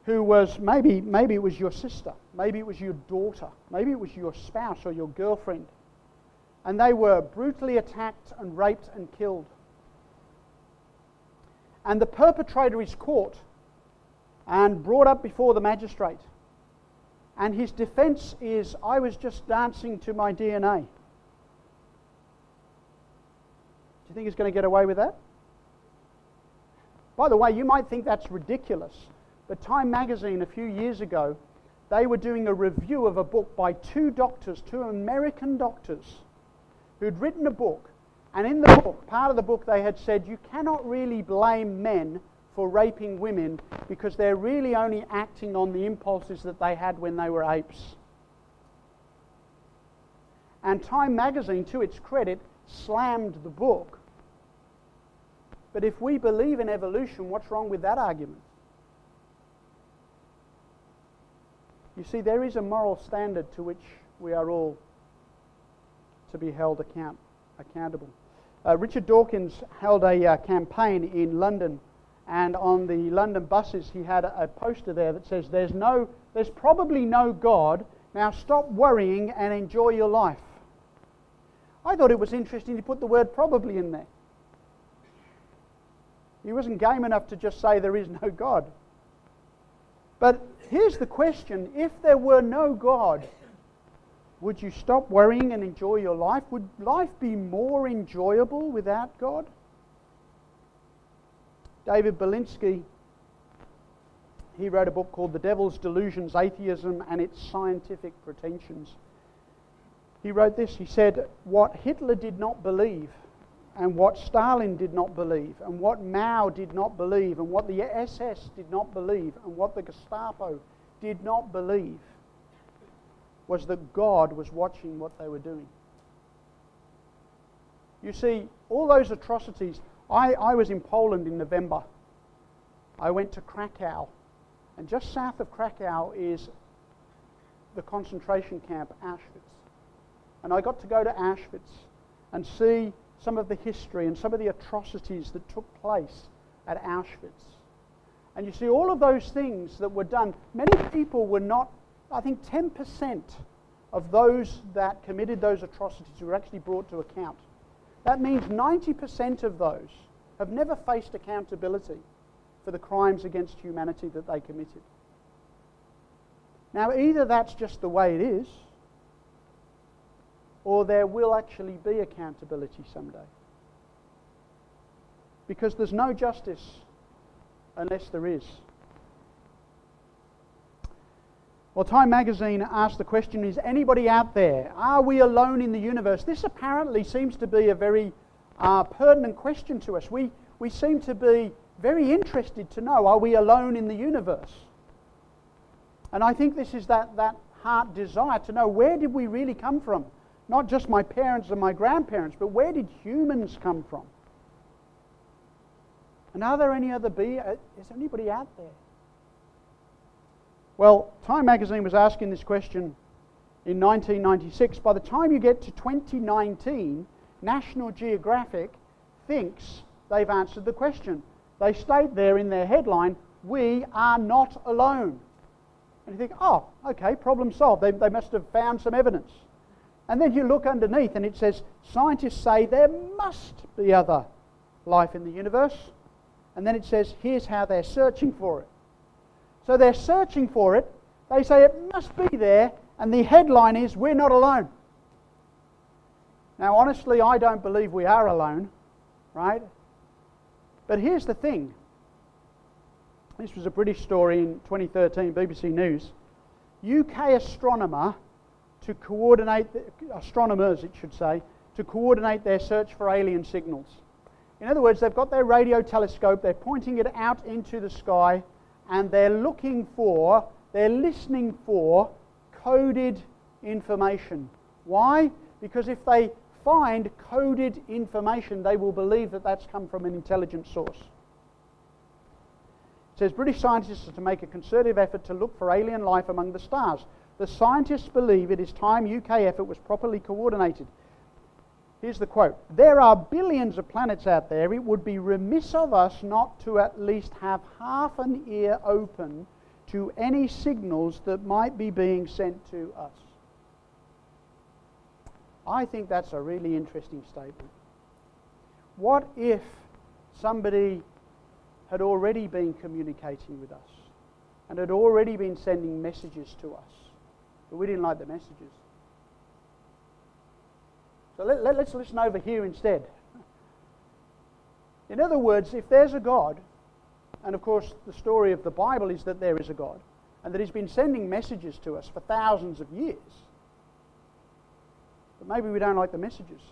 who was, maybe it was your sister, maybe it was your daughter, maybe it was your spouse or your girlfriend, and they were brutally attacked and raped and killed. And the perpetrator is caught and brought up before the magistrate. And his defense is, I was just dancing to my DNA. Do you think he's going to get away with that? By the way, you might think that's ridiculous, but Time magazine a few years ago, they were doing a review of a book by 2 doctors, 2 American doctors, who'd written a book, and in the book, part of the book, they had said, you cannot really blame men for raping women because they're really only acting on the impulses that they had when they were apes. And Time magazine, to its credit, slammed the book. But if we believe in evolution, what's wrong with that argument? You see, there is a moral standard to which we are all to be held accountable. Richard Dawkins held a campaign in London, and on the London buses he had a poster there that says, there's probably no God, now stop worrying and enjoy your life. I thought it was interesting to put the word probably in there. He wasn't game enough to just say there is no God. But here's the question: if there were no God, would you stop worrying and enjoy your life? Would life be more enjoyable without God? David Belinsky, he wrote a book called The Devil's Delusions, Atheism and Its Scientific Pretensions. He wrote this, he said, what Hitler did not believe, and what Stalin did not believe, and what Mao did not believe, and what the SS did not believe, and what the Gestapo did not believe, was that God was watching what they were doing. You see, all those atrocities. I was in Poland in November. I went to Krakow, and just south of Krakow is the concentration camp Auschwitz. And I got to go to Auschwitz and see some of the history and some of the atrocities that took place at Auschwitz. And you see, all of those things that were done, many people were not, I think 10% of those that committed those atrocities were actually brought to account. That means 90% of those have never faced accountability for the crimes against humanity that they committed. Now, either that's just the way it is, or there will actually be accountability someday. Because there's no justice unless there is. Well, Time magazine asked the question, is anybody out there? Are we alone in the universe? This apparently seems to be a very pertinent question to us. We seem to be very interested to know, are we alone in the universe? And I think this is that heart desire to know, where did we really come from? Not just my parents and my grandparents, but where did humans come from? And are there any other beings? Is anybody out there? Well, Time magazine was asking this question in 1996. By the time you get to 2019, National Geographic thinks they've answered the question. They state there in their headline, "We are not alone." And you think, oh, okay, problem solved. They must have found some evidence. And then you look underneath and it says, scientists say there must be other life in the universe. And then it says, here's how they're searching for it. So they're searching for it. They say it must be there. And the headline is, we're not alone. Now, honestly, I don't believe we are alone, right? But here's the thing. This was a British story in 2013, BBC News. UK astronomers, it should say, to coordinate their search for alien signals. In other words, they've got their radio telescope, they're pointing it out into the sky, and they're listening for coded information. Why? Because if they find coded information, they will believe that that's come from an intelligent source. It says British scientists are to make a concerted effort to look for alien life among the stars. The scientists believe it is time UK effort was properly coordinated. Here's the quote. There are billions of planets out there. It would be remiss of us not to at least have half an ear open to any signals that might be being sent to us. I think that's a really interesting statement. What if somebody had already been communicating with us and had already been sending messages to us, but we didn't like the messages? So let's listen over here instead. In other words, if there's a God, and of course the story of the Bible is that there is a God, and that He's been sending messages to us for thousands of years, but maybe we don't like the messages.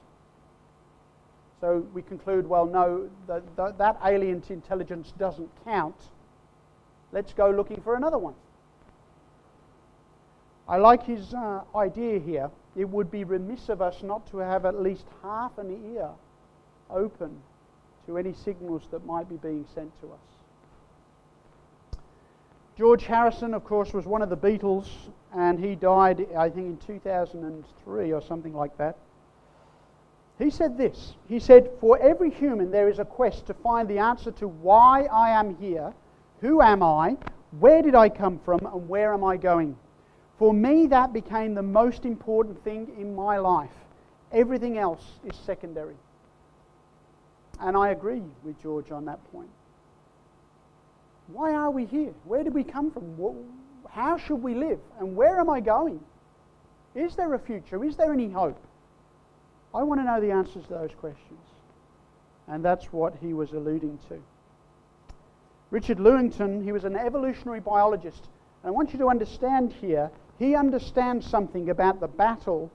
So we conclude, well, no, that alien intelligence doesn't count. Let's go looking for another one. I like his idea here. It would be remiss of us not to have at least half an ear open to any signals that might be being sent to us. George Harrison, of course, was one of the Beatles, and he died, I think, in 2003 or something like that. He said this. He said, "For every human there is a quest to find the answer to why I am here, who am I, where did I come from, and where am I going? For me, that became the most important thing in my life. Everything else is secondary." And I agree with George on that point. Why are we here? Where did we come from? How should we live? And where am I going? Is there a future? Is there any hope? I want to know the answers to those questions. And that's what he was alluding to. Richard Lewington, he was an evolutionary biologist. And I want you to understand here, he understands something about the battle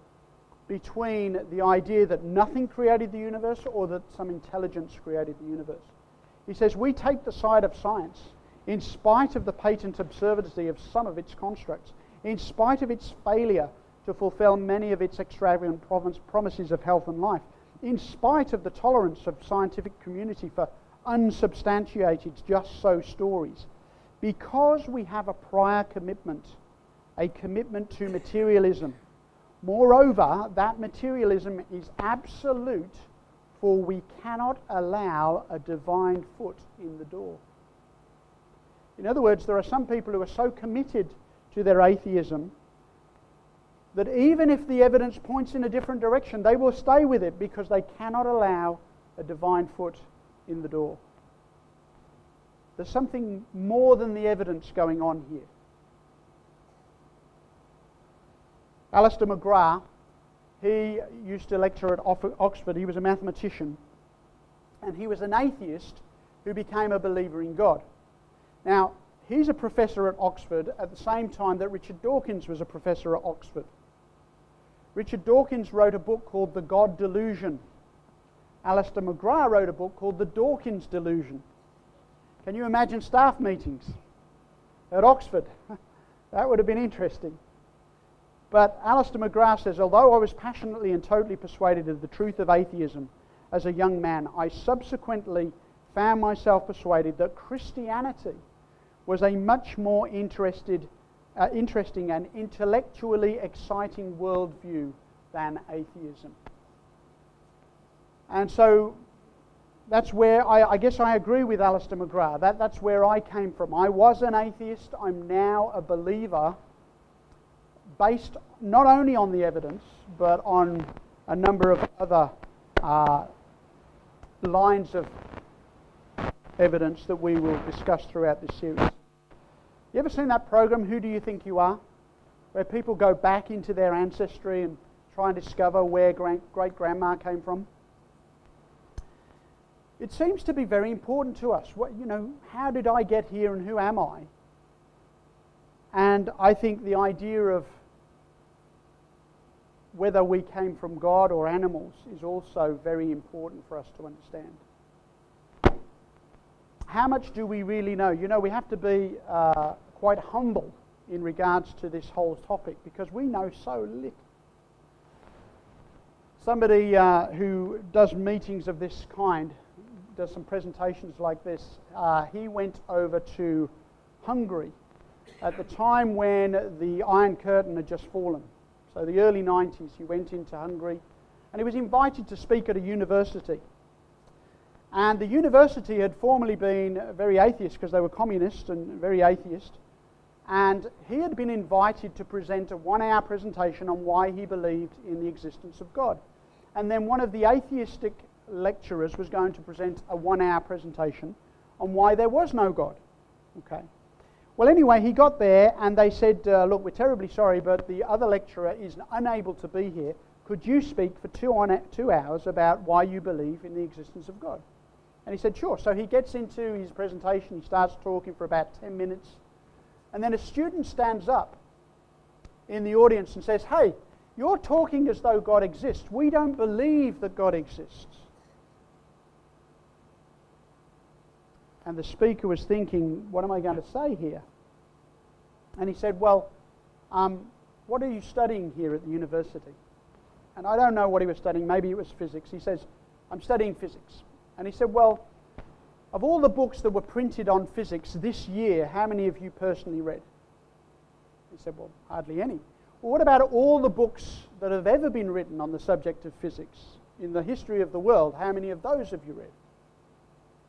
between the idea that nothing created the universe or that some intelligence created the universe. He says, we take the side of science in spite of the patent absurdity of some of its constructs, in spite of its failure to fulfill many of its extravagant promises of health and life, in spite of the tolerance of scientific community for unsubstantiated just-so stories, because we have a prior commitment, a commitment to materialism. Moreover, that materialism is absolute, for we cannot allow a divine foot in the door. In other words, there are some people who are so committed to their atheism that even if the evidence points in a different direction, they will stay with it because they cannot allow a divine foot in the door. There's something more than the evidence going on here. Alistair McGrath, he used to lecture at Oxford. He was a mathematician, and he was an atheist who became a believer in God. Now, he's a professor at Oxford at the same time that Richard Dawkins was a professor at Oxford. Richard Dawkins wrote a book called The God Delusion. Alistair McGrath wrote a book called The Dawkins Delusion. Can you imagine staff meetings at Oxford? That would have been interesting. But Alistair McGrath says, although I was passionately and totally persuaded of the truth of atheism as a young man, I subsequently found myself persuaded that Christianity was a much more interesting and intellectually exciting worldview than atheism. And so that's where I guess I agree with Alistair McGrath. That's where I came from. I was an atheist. I'm now a believer, based not only on the evidence, but on a number of other lines of evidence that we will discuss throughout this series. You ever seen that program, Who Do You Think You Are? Where people go back into their ancestry and try and discover where great-grandma came from? It seems to be very important to us. How did I get here and who am I? And I think the idea of whether we came from God or animals is also very important for us to understand. How much do we really know? We have to be quite humble in regards to this whole topic because we know so little. Somebody who does meetings of this kind, does some presentations like this, he went over to Hungary at the time when the Iron Curtain had just fallen. So the early 90s, he went into Hungary and he was invited to speak at a university. And the university had formerly been very atheist because they were communist and very atheist. And he had been invited to present a 1-hour presentation on why he believed in the existence of God. And then one of the atheistic lecturers was going to present a 1-hour presentation on why there was no God. Okay. Well, anyway, he got there and they said, look, we're terribly sorry, but the other lecturer is unable to be here. Could you speak for 2 hours about why you believe in the existence of God? And he said, sure. So he gets into his presentation, he starts talking for about 10 minutes, and then a student stands up in the audience and says, hey, you're talking as though God exists. We don't believe that God exists. And the speaker was thinking, what am I going to say here? And he said, well, what are you studying here at the university? And I don't know what he was studying. Maybe it was physics. He says, I'm studying physics. And he said, well, of all the books that were printed on physics this year, how many have you personally read? He said, well, hardly any. Well, what about all the books that have ever been written on the subject of physics in the history of the world? How many of those have you read?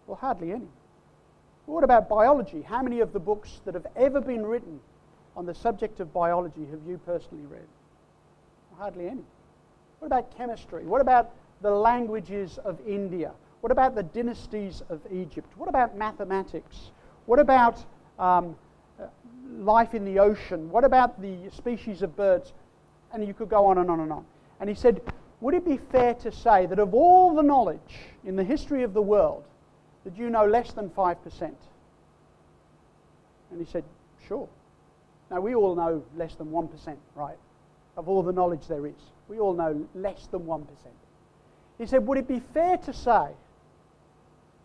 Well, hardly any. Well, what about biology? How many of the books that have ever been written on the subject of biology have you personally read? Well, hardly any. What about chemistry? What about the languages of India? What about the dynasties of Egypt? What about mathematics? What about life in the ocean? What about the species of birds? And you could go on and on and on. And he said, would it be fair to say that of all the knowledge in the history of the world, that you know less than 5%? And he said, sure. Now, we all know less than 1%, right? Of all the knowledge there is. We all know less than 1%. He said, would it be fair to say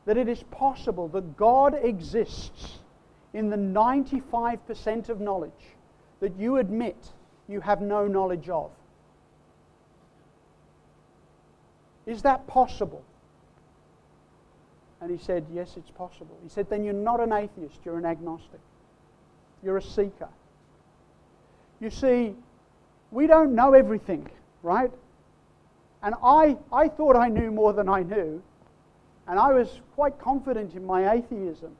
that it is possible that God exists in the 95% of knowledge that you admit you have no knowledge of? Is that possible? And he said, yes, it's possible. He said, then you're not an atheist, you're an agnostic. You're a seeker. You see, we don't know everything, right? And I thought I knew more than I knew, and I was quite confident in my atheism.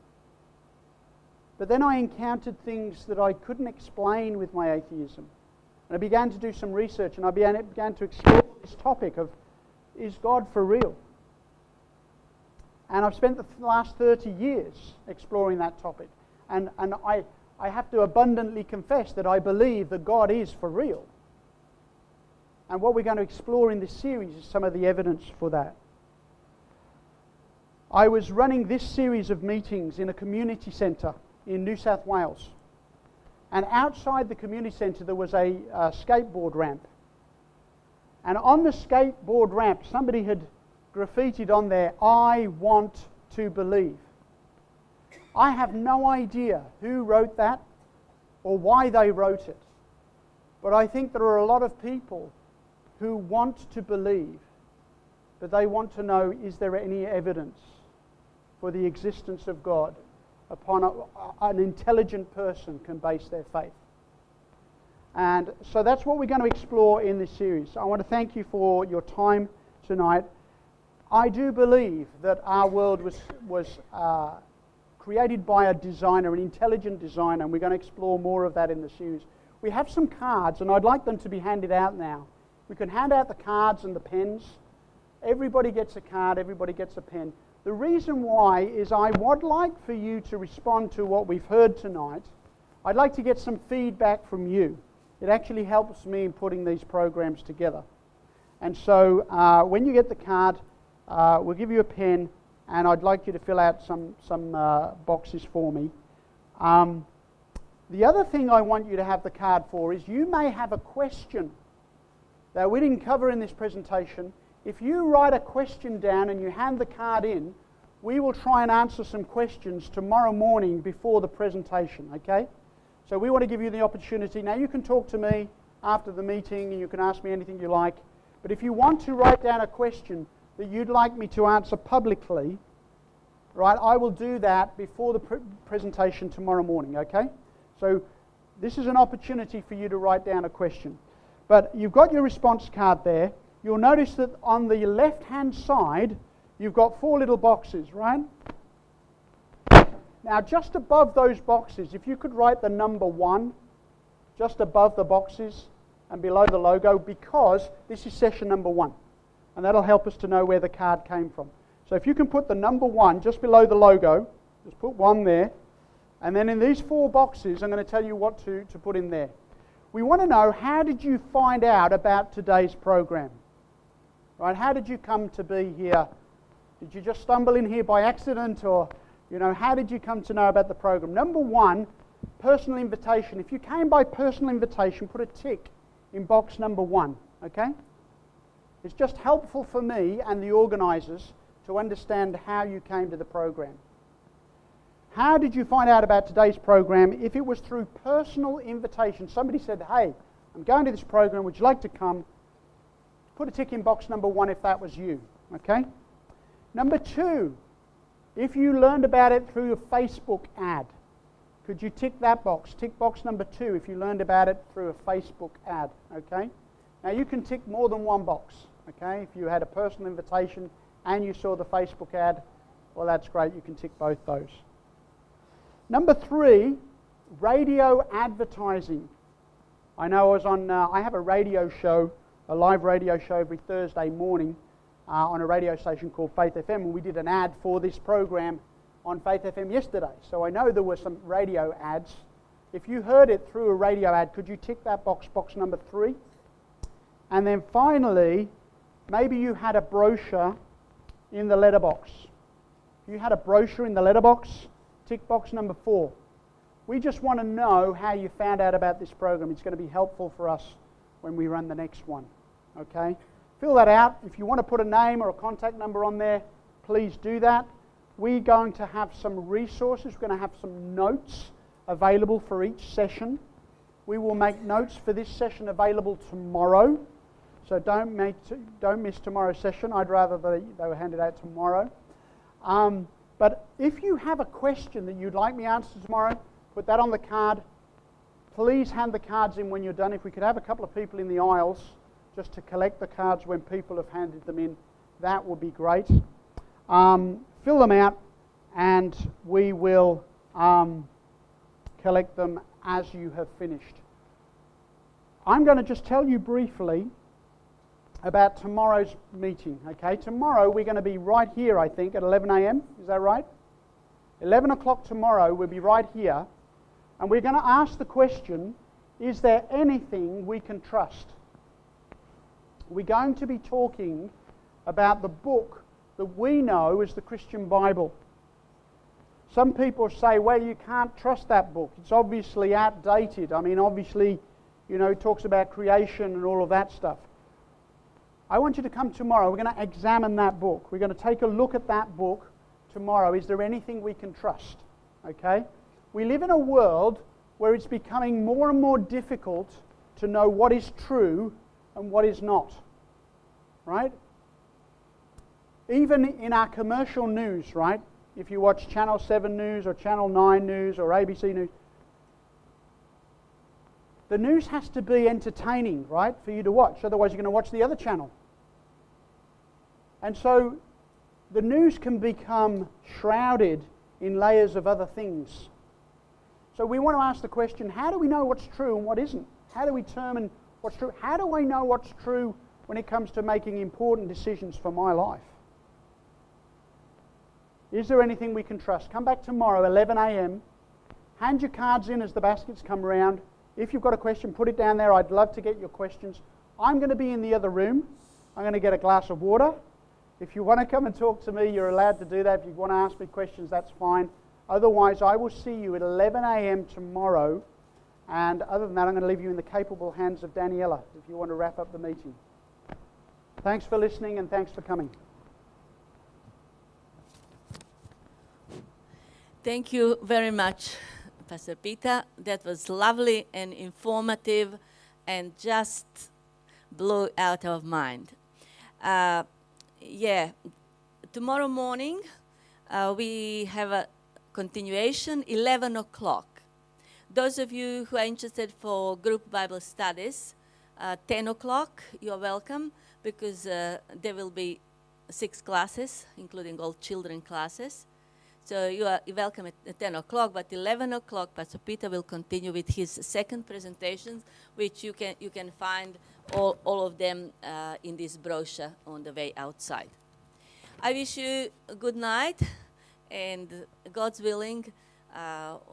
But then I encountered things that I couldn't explain with my atheism. And I began to do some research, and I began to explore this topic of, is God for real? And I've spent the last 30 years exploring that topic. And I have to abundantly confess that I believe that God is for real. And what we're going to explore in this series is some of the evidence for that. I was running this series of meetings in a community centre in New South Wales. And outside the community centre there was a skateboard ramp. And on the skateboard ramp somebody had graffitied on there, I want to believe. I have no idea who wrote that or why they wrote it. But I think there are a lot of people who want to believe, but they want to know, is there any evidence for the existence of God upon an intelligent person can base their faith? And so that's what we're going to explore in this series. I want to thank you for your time tonight. I do believe that our world was created by a designer, an intelligent designer, and we're going to explore more of that in the series. We have some cards, and I'd like them to be handed out now. We can hand out the cards and the pens. Everybody gets a card, everybody gets a pen. The reason why is I would like for you to respond to what we've heard tonight. I'd like to get some feedback from you. It actually helps me in putting these programs together. And so when you get the card, we'll give you a pen, and I'd like you to fill out some boxes for me. The other thing I want you to have the card for is you may have a question that we didn't cover in this presentation. If you write a question down and you hand the card in, we will try and answer some questions tomorrow morning before the presentation, okay? So we want to give you the opportunity. Now you can talk to me after the meeting and you can ask me anything you like. But if you want to write down a question that you'd like me to answer publicly, right, I will do that before the presentation tomorrow morning, okay? So this is an opportunity for you to write down a question. But you've got your response card there. You'll notice that on the left-hand side, you've got 4 little boxes, right? Now, just above those boxes, if you could write the number 1, just above the boxes and below the logo, because this is session number 1. And that'll help us to know where the card came from. So if you can put the number 1 just below the logo, just put 1 there. And then in these 4 boxes, I'm going to tell you what to put in there. We want to know, how did you find out about today's program? Right? How did you come to be here? Did you just stumble in here by accident, or, you know, how did you come to know about the program? Number 1, personal invitation. If you came by personal invitation, put a tick in box number 1, okay? It's just helpful for me and the organisers to understand how you came to the program. How did you find out about today's program? If it was through personal invitation, somebody said, hey, I'm going to this program, would you like to come? Put a tick in box number 1 if that was you, okay? Number 2, if you learned about it through a Facebook ad, could you tick that box? Tick box number 2 if you learned about it through a Facebook ad, okay? Now you can tick more than one box, okay? If you had a personal invitation and you saw the Facebook ad, well, that's great, you can tick both those. Number 3, radio advertising. I know I have a radio show, a live radio show every Thursday morning on a radio station called Faith FM, and we did an ad for this program on Faith FM yesterday. So I know there were some radio ads. If you heard it through a radio ad, could you tick that box, box number 3? And then finally, maybe you had a brochure in the letterbox. If you had a brochure in the letterbox, tick box number 4. We just want to know how you found out about this program. It's going to be helpful for us when we run the next one. Okay? Fill that out. If you want to put a name or a contact number on there, please do that. We're going to have some resources. We're going to have some notes available for each session. We will make notes for this session available tomorrow. So don't miss tomorrow's session. I'd rather they were handed out tomorrow. But if you have a question that you'd like me answered tomorrow, put that on the card. Please hand the cards in when you're done. If we could have a couple of people in the aisles just to collect the cards when people have handed them in, that would be great. Fill them out and we will collect them as you have finished. I'm going to just tell you briefly about tomorrow's meeting. Okay, tomorrow we're going to be right here, I think, at 11 a.m. Is that right? 11 o'clock tomorrow, we'll be right here, and we're going to ask the question, is there anything we can trust? We're going to be talking about the book that we know as the Christian Bible. Some people say, well, you can't trust that book. It's obviously outdated. I mean, obviously, you know, it talks about creation and all of that stuff. I want you to come tomorrow. We're going to examine that book. We're going to take a look at that book tomorrow. Is there anything we can trust? Okay? We live in a world where it's becoming more and more difficult to know what is true and what is not. Right? Even in our commercial news, right? If you watch Channel 7 News or Channel 9 News or ABC News, the news has to be entertaining, right, for you to watch. Otherwise, you're going to watch the other channel. And so the news can become shrouded in layers of other things. So we want to ask the question, how do we know what's true and what isn't? How do we determine what's true? How do I know what's true when it comes to making important decisions for my life? Is there anything we can trust? Come back tomorrow, 11 a.m. Hand your cards in as the baskets come around. If you've got a question, put it down there. I'd love to get your questions. I'm going to be in the other room. I'm going to get a glass of water. If you want to come and talk to me, you're allowed to do that. If you want to ask me questions, that's fine. Otherwise, I will see you at 11 a.m. tomorrow. And other than that, I'm going to leave you in the capable hands of Daniela if you want to wrap up the meeting. Thanks for listening and thanks for coming. Thank you very much, Pastor Peter. That was lovely and informative and just blew out of mind. Tomorrow morning we have a continuation, 11 o'clock. Those of you who are interested for group Bible studies, 10 o'clock, you're welcome, because there will be 6 classes, including all children classes. So you are welcome at 10 o'clock, but 11 o'clock, Pastor Peter will continue with his second presentations, which you can find all of them in this brochure on the way outside. I wish you a good night, and God's willing,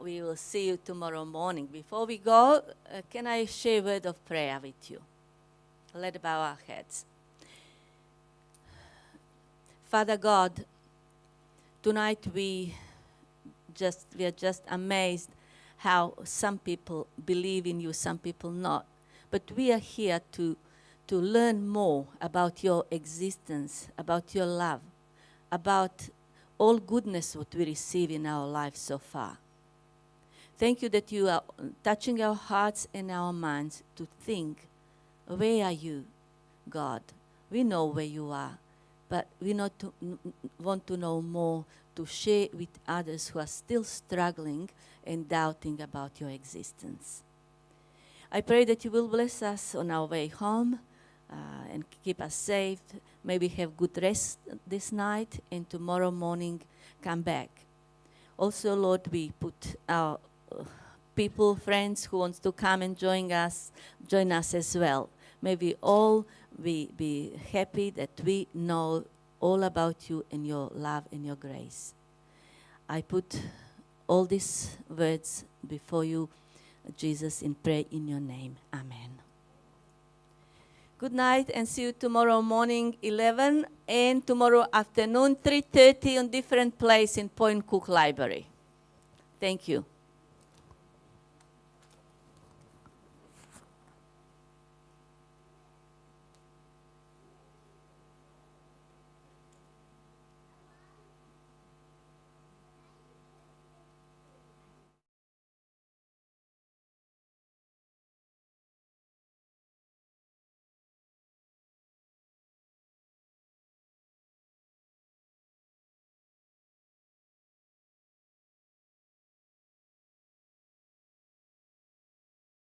we will see you tomorrow morning. Before we go, can I share a word of prayer with you? Let's bow our heads. Father God, tonight we are just amazed how some people believe in you, some people not. But we are here to learn more about your existence, about your love, about all goodness what we receive in our lives so far. Thank you that you are touching our hearts and our minds to think, where are you, God? We know where you are, but we want to know more, to share with others who are still struggling and doubting about your existence. I pray that you will bless us on our way home and keep us safe. Maybe have good rest this night, and tomorrow morning come back. Also, Lord, we put our people, friends who wants to come and join us as well. May we all be happy that we know all about you and your love and your grace. I put all these words before you, Jesus, in prayer in your name. Amen. Good night, and see you tomorrow morning, 11, and tomorrow afternoon, 3:30 on different place in Point Cook Library. Thank you.